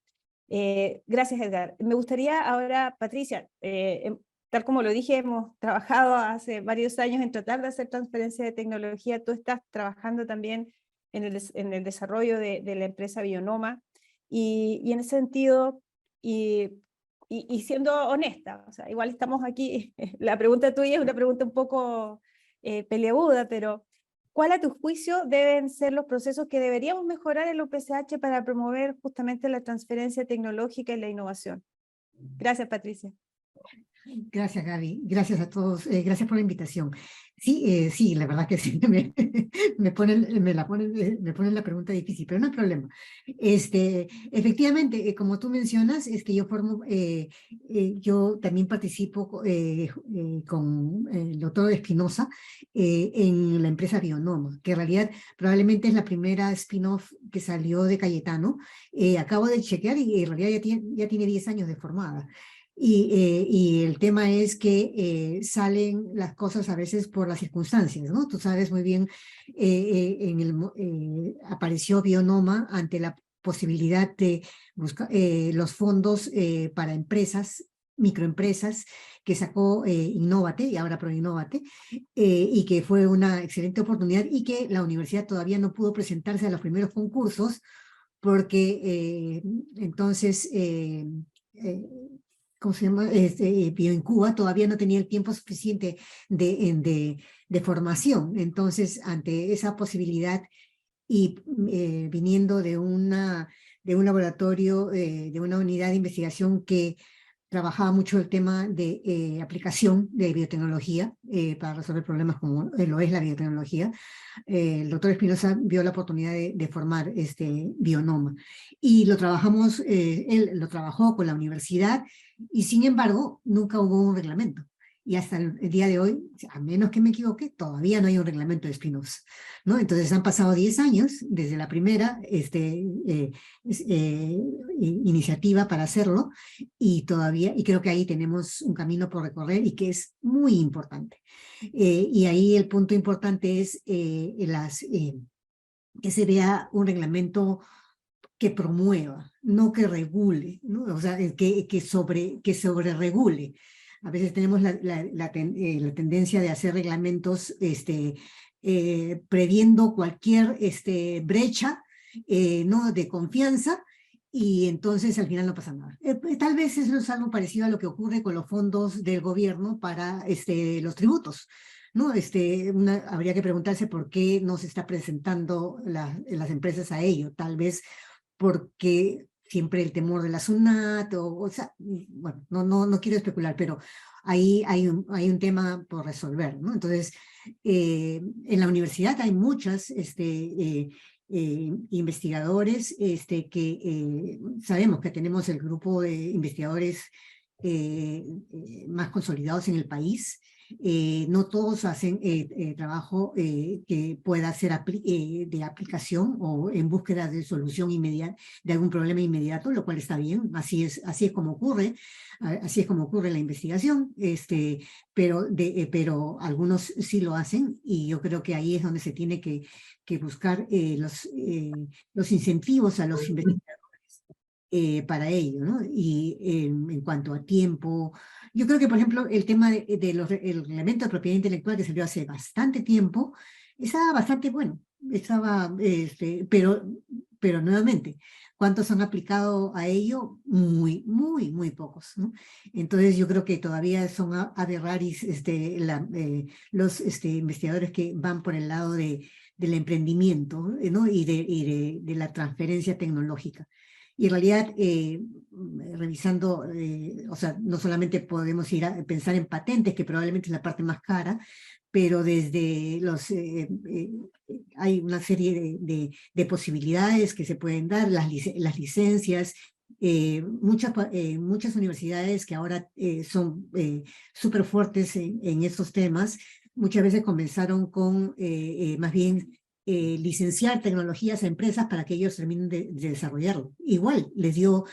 [SPEAKER 1] Gracias, Edgar. Me gustaría ahora, Patricia, tal como lo dije, hemos trabajado hace varios años en tratar de hacer transferencia de tecnología. Tú estás trabajando también en el desarrollo de la empresa Bionoma, y en ese sentido, y siendo honesta, o sea, igual estamos aquí, la pregunta tuya es una pregunta un poco peleaguda, pero ¿cuál a tu juicio deben ser los procesos que deberíamos mejorar en la UPCH para promover justamente la transferencia tecnológica y la innovación? Gracias, Patricia.
[SPEAKER 5] Gracias, Gaby. Gracias a todos. Gracias por la invitación. Sí, sí, la verdad que sí, me ponen la pregunta difícil, pero no hay problema. Efectivamente, como tú mencionas, yo también participo con el doctor Espinosa en la empresa Bionoma, que en realidad probablemente es la primera spin-off que salió de Cayetano. Acabo de chequear y en realidad ya tiene 10 años de formada. Y el tema es que salen las cosas a veces por las circunstancias, ¿no? Tú sabes muy bien, apareció Bionoma ante la posibilidad de buscar los fondos para empresas, microempresas, que sacó Innovate y ahora ProInnovate, y que fue una excelente oportunidad, y que la universidad todavía no pudo presentarse a los primeros concursos porque entonces... ¿cómo se llama? Bioincuba todavía no tenía el tiempo suficiente de formación. Entonces, ante esa posibilidad y viniendo de un laboratorio, de una unidad de investigación que trabajaba mucho el tema de aplicación de biotecnología para resolver problemas como lo es la biotecnología, el doctor Espinosa vio la oportunidad de formar Bionoma. Y lo trabajamos, él lo trabajó con la universidad, y sin embargo nunca hubo un reglamento. y hasta el día de hoy, a menos que me equivoque, todavía no hay un reglamento de spin-offs, ¿no? Entonces han pasado 10 años desde la primera iniciativa para hacerlo, y todavía, y creo que ahí tenemos un camino por recorrer y que es muy importante. Y ahí el punto importante es que se vea un reglamento que promueva, no que regule, ¿no? O sea, que sobre-regule. A veces tenemos la tendencia de hacer reglamentos previendo cualquier brecha ¿no? de confianza, y entonces al final no pasa nada. Tal vez eso es algo parecido a lo que ocurre con los fondos del gobierno para los tributos, ¿no? Habría que preguntarse por qué no se está presentando las empresas a ello. Tal vez porque siempre el temor de la SUNAT, o sea, bueno, no quiero especular, pero ahí hay un tema por resolver, ¿no? Entonces, en la universidad hay muchas investigadores que sabemos que tenemos el grupo de investigadores más consolidados en el país. No todos hacen trabajo que pueda ser de aplicación o en búsqueda de solución inmediata de algún problema inmediato, lo cual está bien, así es como ocurre la investigación, pero algunos sí lo hacen, y yo creo que ahí es donde se tiene que buscar los incentivos a los investigadores para ello, ¿no? Y en cuanto a tiempo, yo creo que, por ejemplo, el tema el reglamento de propiedad intelectual que salió hace bastante tiempo, estaba bastante bueno, pero nuevamente, ¿cuántos han aplicado a ello? Muy, muy, muy pocos, ¿no? Entonces yo creo que todavía son ave raris los investigadores que van por el lado del emprendimiento, ¿no? y de la transferencia tecnológica. Y en realidad, revisando, o sea, no solamente podemos ir a pensar en patentes, que probablemente es la parte más cara, pero desde hay una serie de posibilidades que se pueden dar, las licencias, muchas universidades que ahora son súper fuertes en estos temas, muchas veces comenzaron con más bien licenciar tecnologías a empresas para que ellos terminen de desarrollarlo. Igual les dio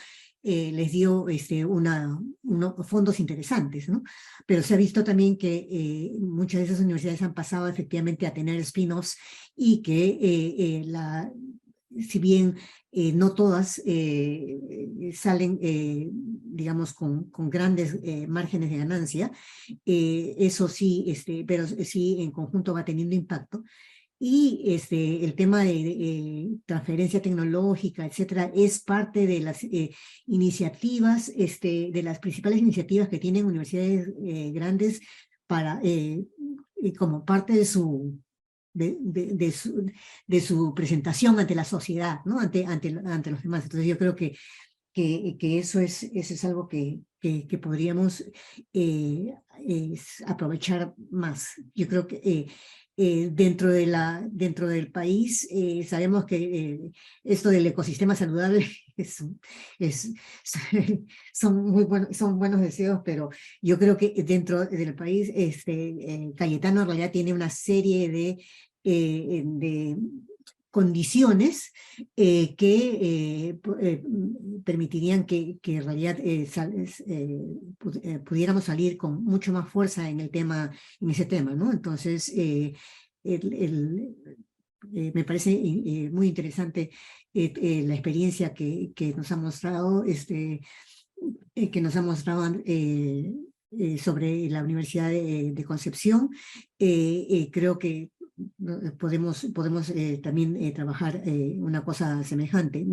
[SPEAKER 5] unos fondos interesantes, ¿no? Pero se ha visto también que muchas de esas universidades han pasado efectivamente a tener spin-offs, y que si bien no todas salen, digamos, con grandes márgenes de ganancia, eso sí, pero sí en conjunto va teniendo impacto. Y el tema de transferencia tecnológica, etcétera, es parte de las iniciativas, de las principales iniciativas que tienen universidades grandes para, como parte de su presentación ante la sociedad, ¿no? ante los demás. Entonces yo creo que eso es algo que podríamos aprovechar más. Yo creo que dentro del país sabemos que esto del ecosistema saludable son buenos deseos, pero yo creo que dentro del país Cayetano en realidad tiene una serie de condiciones que permitirían que en realidad pudiéramos salir con mucho más fuerza en ese tema, ¿no? Entonces, me parece muy interesante la experiencia que nos ha mostrado, sobre la Universidad de Concepción. Creo que podemos también trabajar una cosa semejante.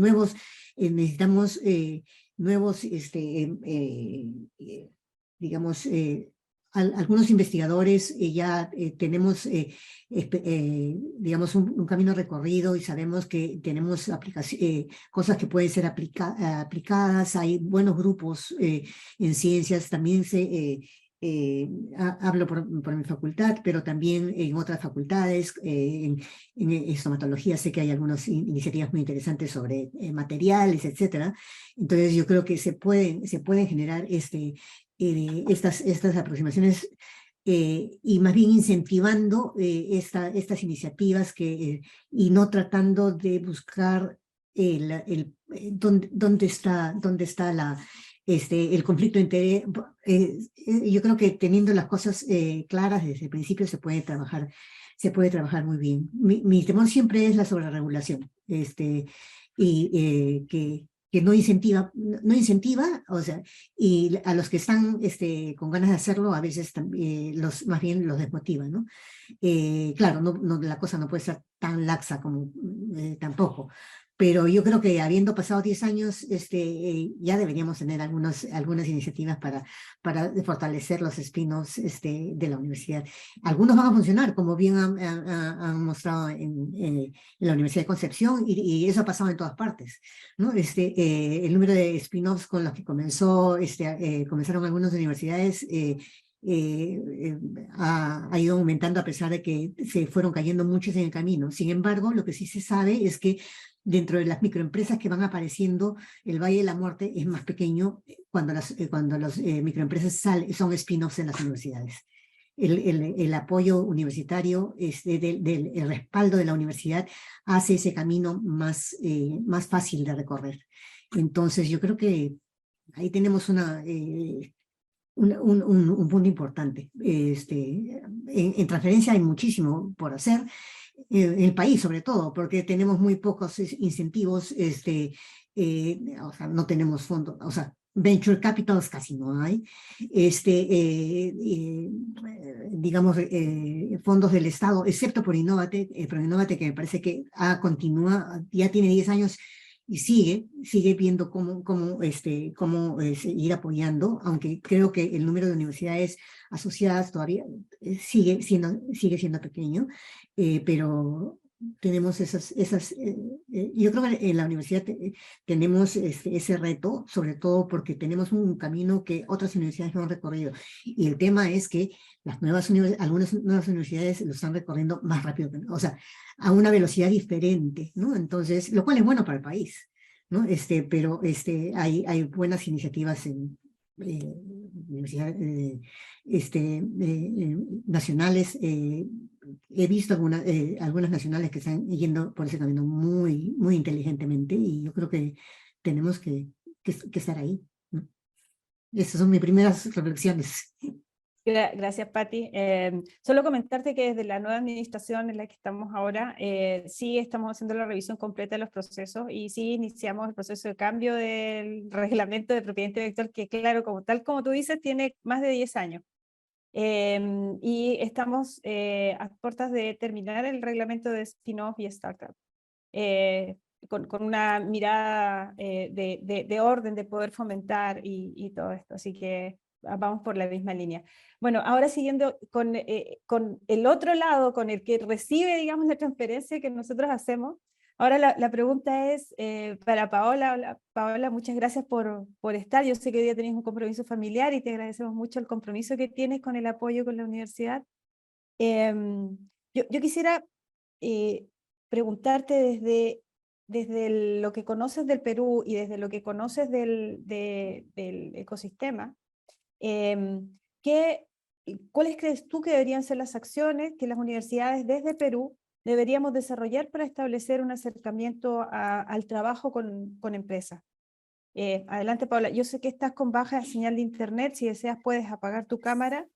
[SPEAKER 5] Necesitamos nuevos, digamos, algunos investigadores ya tenemos, digamos, un camino recorrido, y sabemos que tenemos cosas que pueden ser aplicadas. Hay buenos grupos en ciencias, también hablo por mi facultad, pero también en otras facultades, en estomatología sé que hay algunas iniciativas muy interesantes sobre materiales, etcétera. Entonces yo creo que se pueden generar estas aproximaciones y más bien incentivando estas iniciativas y no tratando de buscar dónde está el conflicto de interés. Yo creo que teniendo las cosas claras desde el principio se puede trabajar muy bien. Mi temor siempre es la sobreregulación, que no incentiva, o sea, y a los que están con ganas de hacerlo, a veces más bien los desmotiva, ¿no? Claro, la cosa no puede ser tan laxa como tampoco, pero yo creo que habiendo pasado 10 años, ya deberíamos tener algunas iniciativas para fortalecer los spin-offs de la universidad. Algunos van a funcionar, como bien han mostrado en la Universidad de Concepción, y eso ha pasado en todas partes, ¿no? El número de spin-offs con los que comenzaron algunas universidades ha ido aumentando a pesar de que se fueron cayendo muchos en el camino. Sin embargo, lo que sí se sabe es que dentro de las microempresas que van apareciendo, el Valle de la Muerte es más pequeño cuando las microempresas son spin-offs en las universidades. El apoyo universitario, el respaldo de la universidad hace ese camino más fácil de recorrer. Entonces, yo creo que ahí tenemos un punto importante. En transferencia hay muchísimo por hacer, en el país sobre todo, porque tenemos muy pocos incentivos, o sea, no tenemos fondos, o sea, venture capitals casi no hay, digamos, fondos del Estado, excepto por Innovate, que me parece que continúa, ya tiene 10 años y sigue viendo cómo ir apoyando, aunque creo que el número de universidades asociadas todavía sigue siendo pequeño, pero tenemos yo creo que en la universidad tenemos ese reto, sobre todo porque tenemos un camino que otras universidades no han recorrido, y el tema es que algunas nuevas universidades lo están recorriendo más rápido, o sea, a una velocidad diferente, ¿no? Entonces, lo cual es bueno para el país, ¿no? Pero hay buenas iniciativas en universidades nacionales. He visto algunas nacionales que están yendo por ese camino muy, muy inteligentemente, y yo creo que tenemos que estar ahí, ¿no? Esas son mis primeras reflexiones.
[SPEAKER 1] Gracias, Patti. Solo comentarte que desde la nueva administración en la que estamos ahora, sí estamos haciendo la revisión completa de los procesos, y sí iniciamos el proceso de cambio del reglamento de propiedad intelectual, que claro, tal como tú dices, tiene más de 10 años. Y estamos a puertas de terminar el reglamento de spin-off y startup, con una mirada de orden, de poder fomentar y todo esto, así que vamos por la misma línea. Bueno, ahora siguiendo con el otro lado, con el que recibe, digamos, la transferencia que nosotros hacemos. Ahora la pregunta es para Paola. Paola, muchas gracias por estar. Yo sé que hoy día tenés un compromiso familiar y te agradecemos mucho el compromiso que tienes con el apoyo con la universidad. Yo quisiera preguntarte desde lo que conoces del Perú y desde lo que conoces del ecosistema, ¿cuáles crees tú que deberían ser las acciones que las universidades desde Perú deberíamos desarrollar para establecer un acercamiento al trabajo con empresas? Adelante, Paula. Yo sé que estás con baja señal de internet. Si deseas, puedes apagar tu cámara.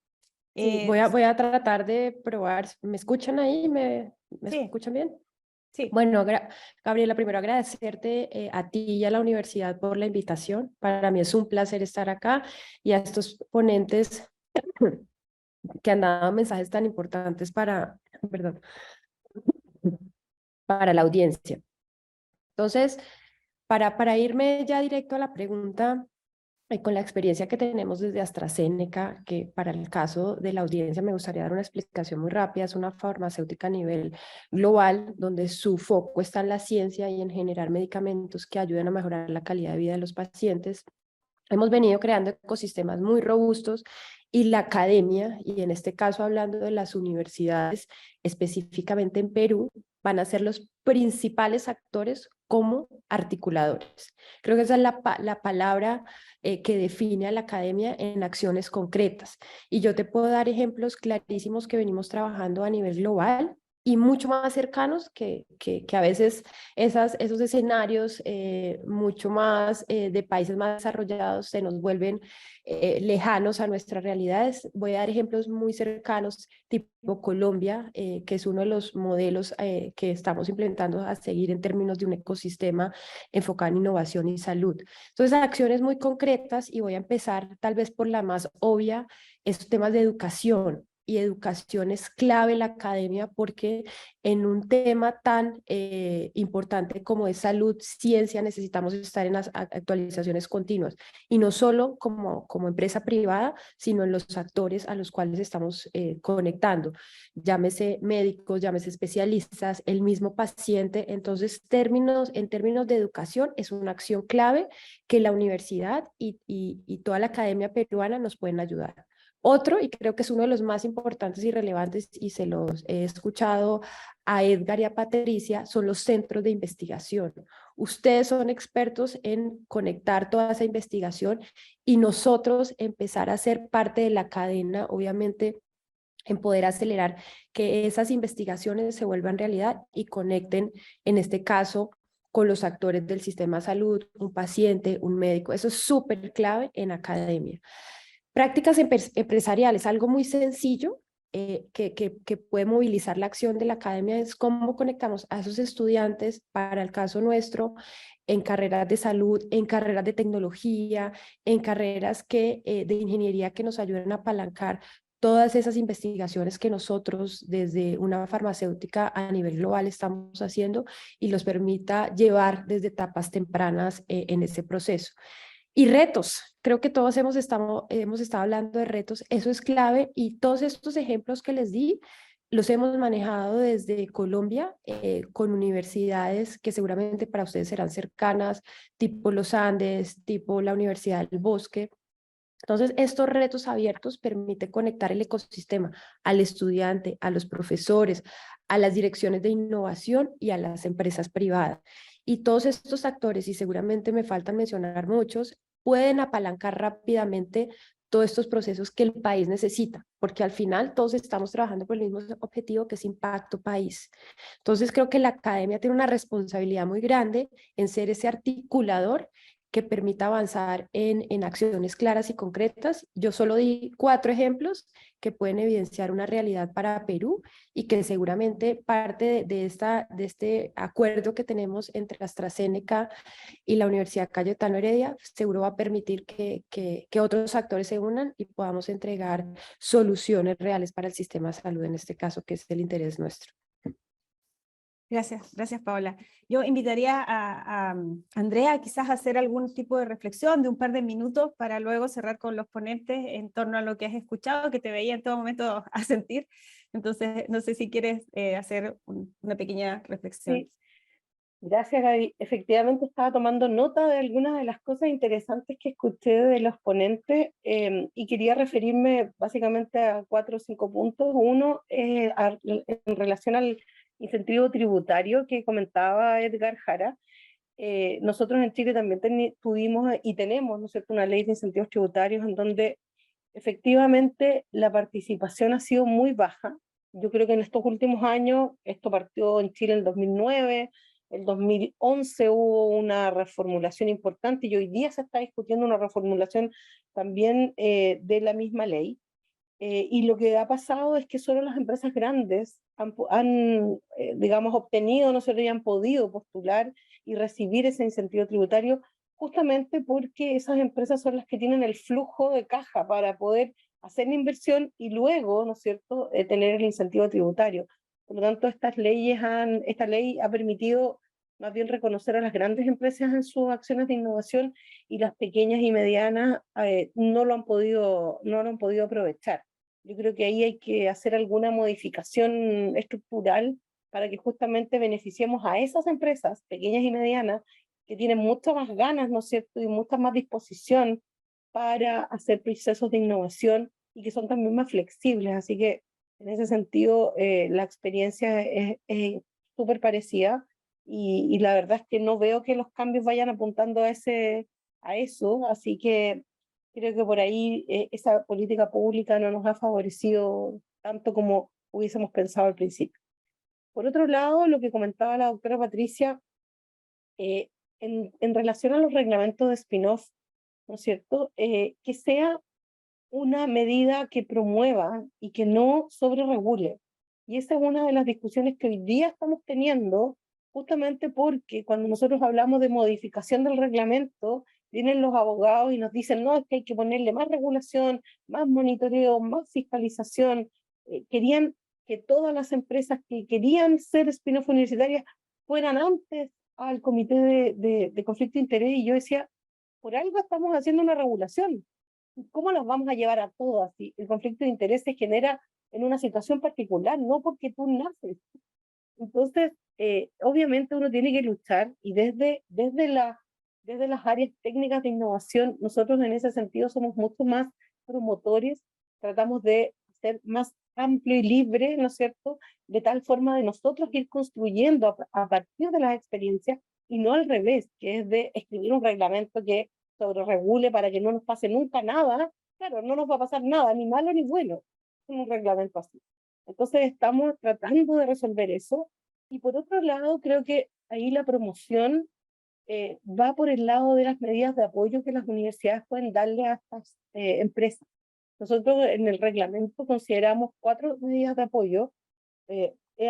[SPEAKER 6] Sí, voy a tratar de probar. ¿Me escuchan ahí? ¿Me
[SPEAKER 1] Sí.
[SPEAKER 6] escuchan bien?
[SPEAKER 1] Sí.
[SPEAKER 6] Bueno, Gabriela, primero agradecerte a ti y a la universidad por la invitación. Para mí es un placer estar acá, y a estos ponentes que han dado mensajes tan importantes para la audiencia. Entonces, para irme ya directo a la pregunta, con la experiencia que tenemos desde AstraZeneca, que para el caso de la audiencia me gustaría dar una explicación muy rápida. Es una farmacéutica a nivel global, donde su foco está en la ciencia y en generar medicamentos que ayuden a mejorar la calidad de vida de los pacientes. Hemos venido creando ecosistemas muy robustos, y la academia, y en este caso hablando de las universidades, específicamente en Perú, van a ser los principales actores como articuladores. Creo que esa es la palabra que define a la academia en acciones concretas. Y yo te puedo dar ejemplos clarísimos que venimos trabajando a nivel global y mucho más cercanos que a veces esos escenarios mucho más de países más desarrollados se nos vuelven lejanos a nuestras realidades. Voy a dar ejemplos muy cercanos, tipo Colombia, que es uno de los modelos que estamos implementando a seguir en términos de un ecosistema enfocado en innovación y salud. Entonces, acciones muy concretas, y voy a empezar tal vez por la más obvia, estos temas de educación. Y educación es clave en la academia porque en un tema tan importante como es salud, ciencia, necesitamos estar en las actualizaciones continuas. Y no solo como empresa privada, sino en los actores a los cuales estamos conectando. Llámese médicos, llámese especialistas, el mismo paciente. Entonces, en términos de educación, es una acción clave que la universidad y toda la academia peruana nos pueden ayudar. Otro, y creo que es uno de los más importantes y relevantes, y se los he escuchado a Edgar y a Patricia, son los centros de investigación. Ustedes son expertos en conectar toda esa investigación y nosotros empezar a ser parte de la cadena, obviamente, en poder acelerar que esas investigaciones se vuelvan realidad y conecten, en este caso, con los actores del sistema de salud, un paciente, un médico. Eso es súper clave en academia. Prácticas empresariales, algo muy sencillo que puede movilizar la acción de la academia es cómo conectamos a esos estudiantes, para el caso nuestro, en carreras de salud, en carreras de tecnología, en carreras de ingeniería que nos ayuden a apalancar todas esas investigaciones que nosotros desde una farmacéutica a nivel global estamos haciendo y los permita llevar desde etapas tempranas en ese proceso. Y retos, creo que todos hemos estado hablando de retos, eso es clave, y todos estos ejemplos que les di los hemos manejado desde Colombia con universidades que seguramente para ustedes serán cercanas, tipo los Andes, tipo la Universidad del Bosque. Entonces, estos retos abiertos permiten conectar el ecosistema al estudiante, a los profesores, a las direcciones de innovación y a las empresas privadas. Y todos estos actores, y seguramente me faltan mencionar muchos, pueden apalancar rápidamente todos estos procesos que el país necesita, porque al final todos estamos trabajando por el mismo objetivo, que es impacto país. Entonces, creo que la academia tiene una responsabilidad muy grande en ser ese articulador que permita avanzar en acciones claras y concretas. Yo solo di 4 ejemplos que pueden evidenciar una realidad para Perú y que seguramente parte de este acuerdo que tenemos entre AstraZeneca y la Universidad Cayetano Heredia seguro va a permitir que otros actores se unan y podamos entregar soluciones reales para el sistema de salud, en este caso, que es el interés nuestro.
[SPEAKER 1] Gracias Paola. Yo invitaría a Andrea quizás a hacer algún tipo de reflexión de un par de minutos para luego cerrar con los ponentes en torno a lo que has escuchado, que te veía en todo momento a sentir. Entonces, no sé si quieres hacer una pequeña reflexión.
[SPEAKER 2] Sí. Gracias, Gaby. Efectivamente estaba tomando nota de algunas de las cosas interesantes que escuché de los ponentes y quería referirme básicamente a 4 o 5 puntos. Uno, en relación al incentivo tributario que comentaba Edgar Jara. Nosotros en Chile también tuvimos y tenemos, ¿no es cierto?, una ley de incentivos tributarios en donde efectivamente la participación ha sido muy baja. Yo creo que en estos últimos años, esto partió en Chile en el 2009, el 2011 hubo una reformulación importante y hoy día se está discutiendo una reformulación también de la misma ley. Y lo que ha pasado es que solo las empresas grandes han digamos, obtenido, no se lo hayan podido postular y recibir ese incentivo tributario, justamente porque esas empresas son las que tienen el flujo de caja para poder hacer la inversión y luego, ¿no es cierto?, tener el incentivo tributario. Por lo tanto, esta ley ha permitido más bien reconocer a las grandes empresas en sus acciones de innovación y las pequeñas y medianas no lo han podido aprovechar. Yo creo que ahí hay que hacer alguna modificación estructural para que justamente beneficiemos a esas empresas pequeñas y medianas que tienen muchas más ganas, ¿no es cierto?, y mucha más disposición para hacer procesos de innovación y que son también más flexibles. Así que en ese sentido la experiencia es súper parecida. y la verdad es que no veo que los cambios vayan apuntando a eso, así que creo que por ahí esa política pública no nos ha favorecido tanto como hubiésemos pensado al principio. Por otro lado, lo que comentaba la doctora Patricia, en relación a los reglamentos de spin-off, ¿no es cierto? Que sea una medida que promueva y que no sobreregule. Y esa es una de las discusiones que hoy día estamos teniendo, justamente porque cuando nosotros hablamos de modificación del reglamento, vienen los abogados y nos dicen, no, es que hay que ponerle más regulación, más monitoreo, más fiscalización. Querían que todas las empresas que querían ser spin-off universitarias fueran antes al comité de conflicto de interés, y yo decía, por algo estamos haciendo una regulación. ¿Cómo las vamos a llevar a todas? Si el conflicto de interés se genera en una situación particular, no porque tú naces. Entonces, obviamente uno tiene que luchar, y desde las áreas técnicas de innovación, nosotros en ese sentido somos mucho más promotores, tratamos de ser más amplio y libre, ¿no es cierto?, de tal forma de nosotros ir construyendo a partir de las experiencias, y no al revés, que es de escribir un reglamento que sobreregule para que no nos pase nunca nada. Claro, no nos va a pasar nada, ni malo ni bueno, con un reglamento así. Entonces estamos tratando de resolver eso. Y por otro lado, creo que ahí la promoción va por el lado de las medidas de apoyo que las universidades pueden darle a estas empresas. Nosotros en el reglamento consideramos 4 medidas de apoyo,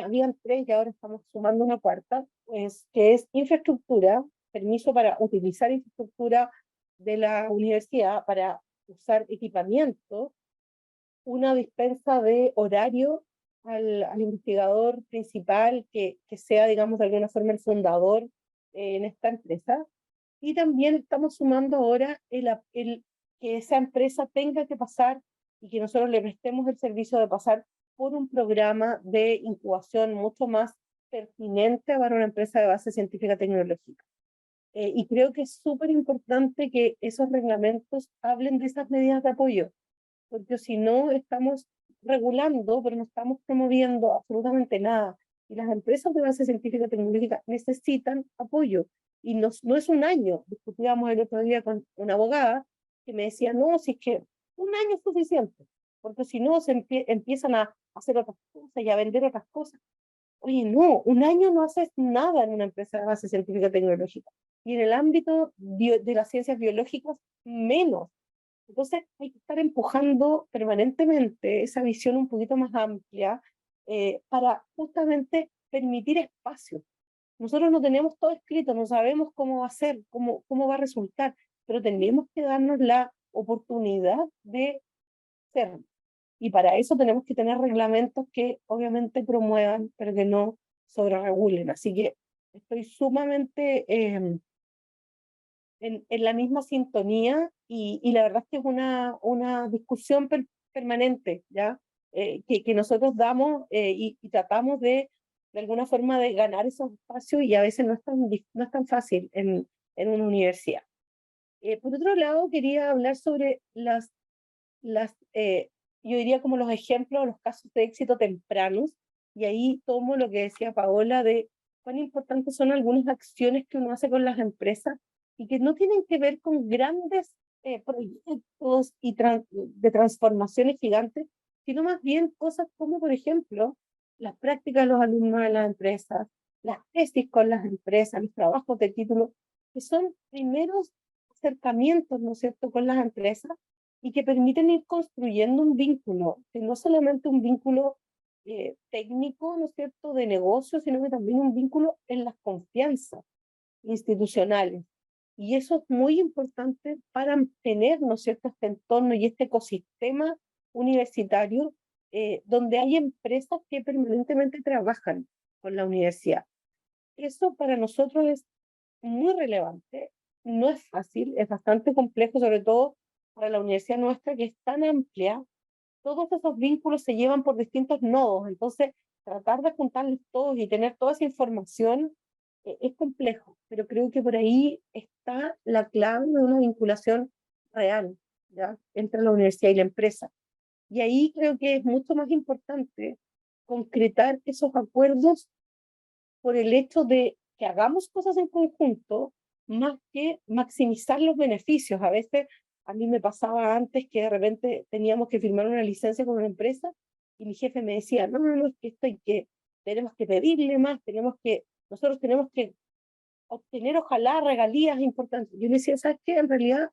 [SPEAKER 2] habían 3 y ahora estamos sumando una cuarta, pues, que es infraestructura, permiso para utilizar infraestructura de la universidad para usar equipamiento, una dispensa de horario al investigador principal que sea, digamos, de alguna forma el fundador en esta empresa. Y también estamos sumando ahora el que esa empresa tenga que pasar, y que nosotros le prestemos el servicio de pasar por un programa de incubación mucho más pertinente para una empresa de base científica tecnológica. Y creo que es súper importante que esos reglamentos hablen de esas medidas de apoyo, porque si no estamos regulando, pero no estamos promoviendo absolutamente nada. Y las empresas de base científica tecnológica necesitan apoyo. Y no es un año. Discutíamos el otro día con una abogada que me decía, no, si es que un año es suficiente, porque si no empiezan a hacer otras cosas y a vender otras cosas. Oye, no, un año no haces nada en una empresa de base científica tecnológica. Y en el ámbito de las ciencias biológicas, menos. Entonces hay que estar empujando permanentemente esa visión un poquito más amplia para justamente permitir espacio. Nosotros no tenemos todo escrito, no sabemos cómo va a ser, cómo va a resultar, pero tenemos que darnos la oportunidad de ser. Y para eso tenemos que tener reglamentos que obviamente promuevan, pero que no sobreregulen. Así que estoy sumamente en la misma sintonía, y la verdad es que es una discusión permanente, ¿ya? Que nosotros damos y tratamos de alguna forma de ganar esos espacios, y a veces no es tan fácil en una universidad. Por otro lado, quería hablar sobre yo diría como los ejemplos, los casos de éxito tempranos, y ahí tomo lo que decía Paola de cuán importantes son algunas acciones que uno hace con las empresas y que no tienen que ver con grandes proyectos de transformaciones gigantes, sino más bien cosas como, por ejemplo, las prácticas de los alumnos de las empresas, las tesis con las empresas, los trabajos de título, que son primeros acercamientos, ¿no es cierto?, con las empresas, y que permiten ir construyendo un vínculo, que no solamente un vínculo técnico, ¿no es cierto?, de negocio, sino que también un vínculo en las confianzas institucionales. Y eso es muy importante para tener, ¿no es cierto?, este entorno y este ecosistema universitario donde hay empresas que permanentemente trabajan con la universidad. Eso para nosotros es muy relevante, no es fácil, es bastante complejo, sobre todo para la universidad nuestra, que es tan amplia. Todos esos vínculos se llevan por distintos nodos, entonces tratar de juntarlos todos y tener toda esa información es complejo, pero creo que por ahí está la clave de una vinculación real, ¿ya?, entre la universidad y la empresa. Y ahí creo que es mucho más importante concretar esos acuerdos por el hecho de que hagamos cosas en conjunto más que maximizar los beneficios. A veces a mí me pasaba antes que de repente teníamos que firmar una licencia con una empresa y mi jefe me decía, no, es que esto hay que, tenemos que pedirle más, nosotros tenemos que obtener ojalá regalías importantes. Yo le decía, ¿sabes qué? En realidad,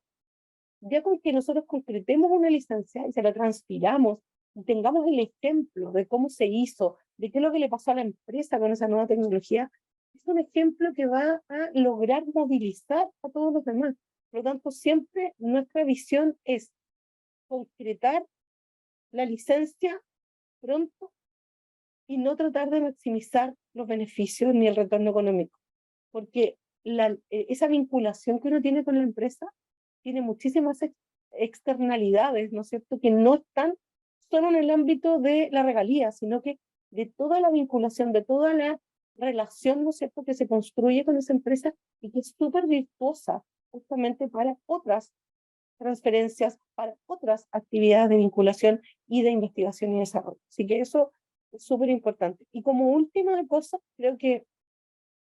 [SPEAKER 2] ya con que nosotros concretemos una licencia y se la transfiramos y tengamos el ejemplo de cómo se hizo, de qué es lo que le pasó a la empresa con esa nueva tecnología, es un ejemplo que va a lograr movilizar a todos los demás. Por lo tanto, siempre nuestra visión es concretar la licencia pronto y no tratar de maximizar los beneficios ni el retorno económico, porque esa vinculación que uno tiene con la empresa tiene muchísimas externalidades, ¿no es cierto?, que no están solo en el ámbito de la regalía, sino que de toda la vinculación, de toda la relación, ¿no es cierto?, que se construye con esa empresa y que es súper virtuosa justamente para otras transferencias, para otras actividades de vinculación y de investigación y desarrollo. Así que eso es súper importante. Y como última cosa, creo que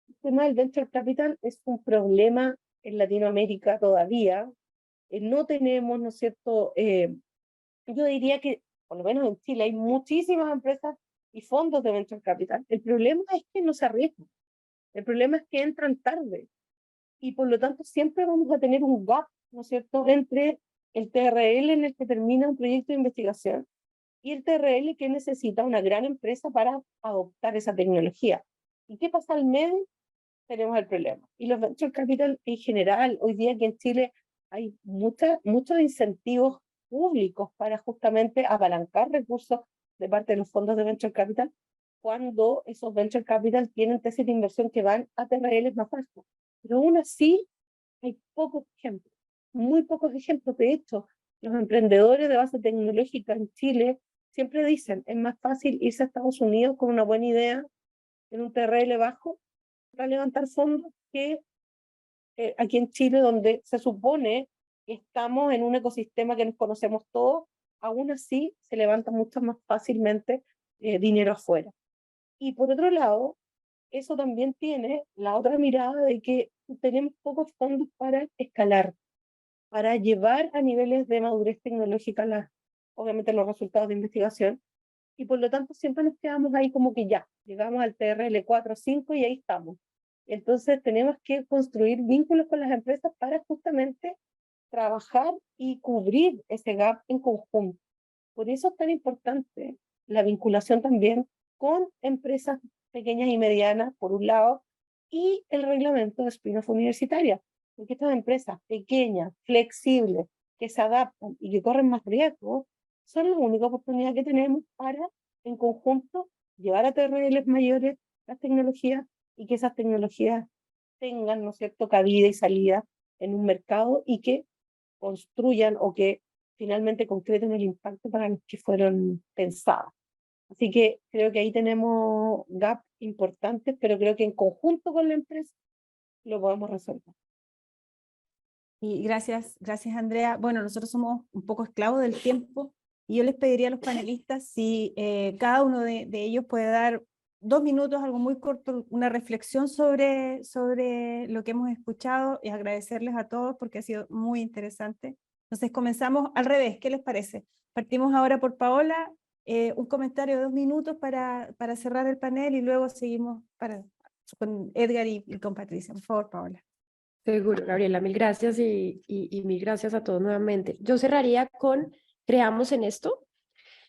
[SPEAKER 2] el tema del venture capital es un problema en Latinoamérica todavía. No tenemos, ¿no es cierto? Yo diría que, por lo menos en Chile, hay muchísimas empresas y fondos de venture capital. El problema es que no se arriesgan. El problema es que entran tarde. Y por lo tanto siempre vamos a tener un gap, ¿no es cierto?, entre el TRL en el que termina un proyecto de investigación y el TRL que necesita una gran empresa para adoptar esa tecnología. ¿Y qué pasa al medio? Tenemos el problema. Y los venture capital en general, hoy día aquí en Chile hay muchos incentivos públicos para justamente apalancar recursos de parte de los fondos de venture capital, cuando esos venture capital tienen tesis de inversión que van a TRLs más bajos. Pero aún así hay pocos ejemplos, muy pocos ejemplos. De hecho, los emprendedores de base tecnológica en Chile siempre dicen, es más fácil irse a Estados Unidos con una buena idea en un TRL bajo para levantar fondos que aquí en Chile, donde se supone que estamos en un ecosistema que nos conocemos todos, aún así se levanta mucho más fácilmente dinero afuera. Y por otro lado, eso también tiene la otra mirada de que tenemos pocos fondos para escalar, para llevar a niveles de madurez tecnológica obviamente los resultados de investigación, y por lo tanto siempre nos quedamos ahí como que ya, llegamos al TRL 4 o 5 y ahí estamos. Entonces tenemos que construir vínculos con las empresas para justamente trabajar y cubrir ese gap en conjunto. Por eso es tan importante la vinculación también con empresas pequeñas y medianas, por un lado, y el reglamento de spin-off universitaria, porque estas empresas pequeñas, flexibles, que se adaptan y que corren más riesgo, son la única oportunidad que tenemos para, en conjunto, llevar a TRLs mayores las tecnologías y que esas tecnologías tengan, ¿no es cierto?, cabida y salida en un mercado y que construyan o que finalmente concreten el impacto para los que fueron pensadas. Así que creo que ahí tenemos gaps importantes, pero creo que en conjunto con la empresa lo podemos resolver.
[SPEAKER 1] Y gracias Andrea. Bueno, nosotros somos un poco esclavos del tiempo y yo les pediría a los panelistas si cada uno de ellos puede dar 2 minutos, algo muy corto, una reflexión sobre lo que hemos escuchado, y agradecerles a todos porque ha sido muy interesante. Entonces comenzamos al revés, ¿qué les parece? Partimos ahora por Paola, un comentario de 2 minutos para cerrar el panel y luego seguimos con Edgar y con Patricia. Por favor, Paola.
[SPEAKER 6] Seguro, Gabriela, mil gracias y mil gracias a todos nuevamente. Yo cerraría con creamos en esto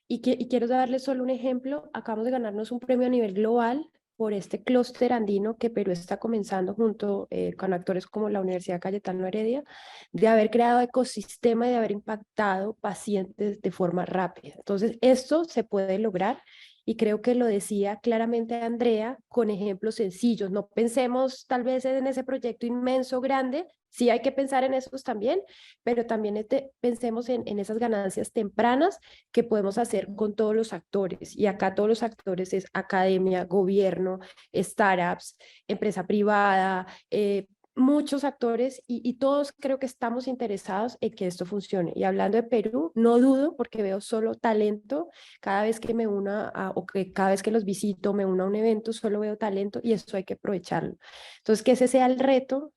[SPEAKER 6] y quiero darles solo un ejemplo. Acabamos de ganarnos un premio a nivel global por este clúster andino que Perú está comenzando junto con actores como la Universidad Cayetano Heredia, de haber creado ecosistema y de haber impactado pacientes de forma rápida. Entonces, esto se puede lograr. Y creo que lo decía claramente Andrea con ejemplos sencillos. No pensemos tal vez en ese proyecto inmenso, grande. Sí hay que pensar en esos también, pero también pensemos en esas ganancias tempranas que podemos hacer con todos los actores. Y acá todos los actores es academia, gobierno, startups, empresa privada, muchos actores y todos creo que estamos interesados en que esto funcione. Y hablando de Perú, no dudo porque veo solo talento. Cada vez que me una o que cada vez que los visito me uno a un evento, solo veo talento y eso hay que aprovecharlo. Entonces, que ese sea el reto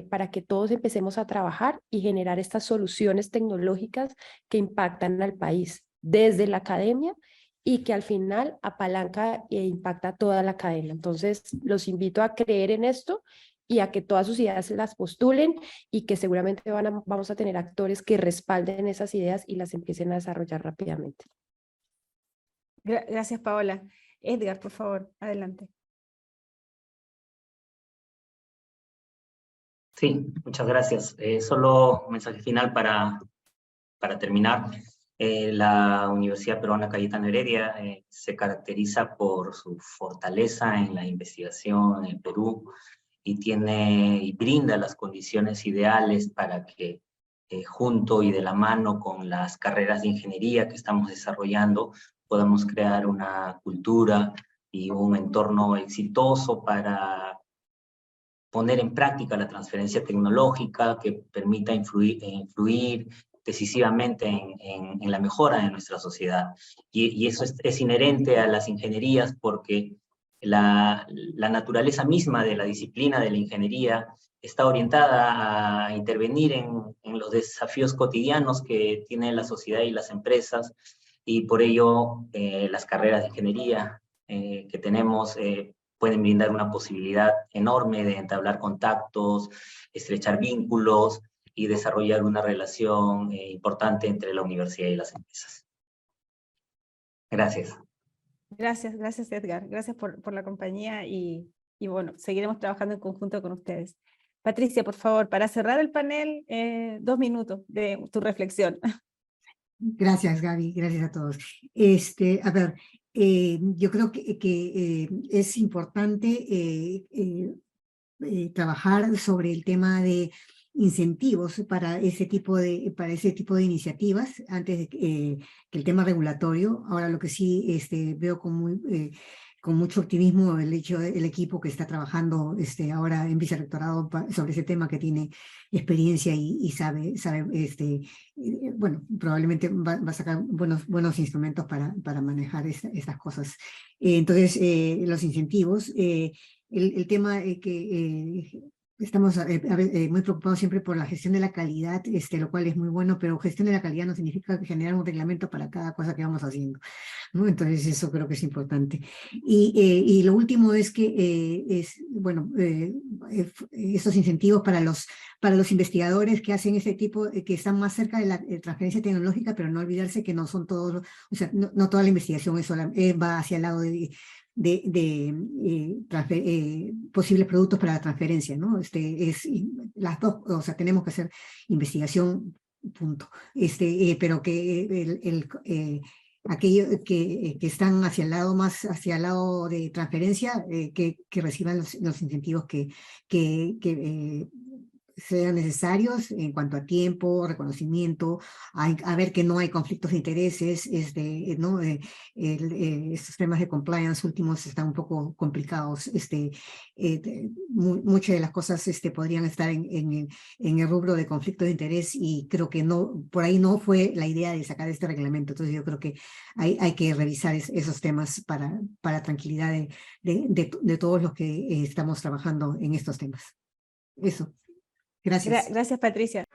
[SPEAKER 6] para que todos empecemos a trabajar y generar estas soluciones tecnológicas que impactan al país desde la academia y que al final apalanca e impacta toda la cadena. Entonces, los invito a creer en esto y a que todas sus ideas las postulen y que seguramente vamos a tener actores que respalden esas ideas y las empiecen a desarrollar rápidamente.
[SPEAKER 1] Gracias, Paola. Edgar, por favor, adelante.
[SPEAKER 4] Sí, muchas gracias. Solo un mensaje final para terminar. La Universidad Peruana Cayetano Heredia se caracteriza por su fortaleza en la investigación en el Perú y brinda las condiciones ideales para que junto y de la mano con las carreras de ingeniería que estamos desarrollando podamos crear una cultura y un entorno exitoso para poner en práctica la transferencia tecnológica que permita influir decisivamente en la mejora de nuestra sociedad. Y eso es inherente a las ingenierías porque la naturaleza misma de la disciplina de la ingeniería está orientada a intervenir en los desafíos cotidianos que tiene la sociedad y las empresas, y por ello las carreras de ingeniería que tenemos pueden brindar una posibilidad enorme de entablar contactos, estrechar vínculos y desarrollar una relación importante entre la universidad y las empresas. Gracias.
[SPEAKER 1] Gracias Edgar. Gracias por la compañía y bueno, seguiremos trabajando en conjunto con ustedes. Patricia, por favor, para cerrar el panel, 2 minutos de tu reflexión.
[SPEAKER 5] Gracias, Gaby. Gracias a todos. A ver, yo creo que es importante trabajar sobre el tema de incentivos para ese tipo de iniciativas antes de que el tema regulatorio. Ahora lo que sí veo con mucho optimismo el equipo que está trabajando ahora en vicerrectorado sobre ese tema, que tiene experiencia y sabe bueno, probablemente va a sacar buenos instrumentos para manejar estas cosas. Entonces, los incentivos, el tema que estamos muy preocupados siempre por la gestión de la calidad, lo cual es muy bueno, pero gestión de la calidad no significa generar un reglamento para cada cosa que vamos haciendo, ¿no? Entonces eso creo que es importante. Y lo último es que, estos incentivos para los investigadores que hacen ese tipo, que están más cerca de la transferencia tecnológica, pero no olvidarse que no son todos, o sea, no toda la investigación va hacia el lado de posibles productos para la transferencia, ¿no? Las dos, o sea, tenemos que hacer investigación, punto. Pero que aquellos que están hacia el lado de transferencia, que reciban los incentivos que sean necesarios en cuanto a tiempo, reconocimiento, a ver que no hay conflictos de intereses, ¿no? Estos temas de compliance últimos están un poco complicados, muchas de las cosas podrían estar en el rubro de conflictos de interés, y creo que por ahí no fue la idea de sacar este reglamento. Entonces yo creo que hay que revisar esos temas para tranquilidad de todos los que estamos trabajando en estos temas. Eso. Gracias.
[SPEAKER 1] Gracias, Patricia.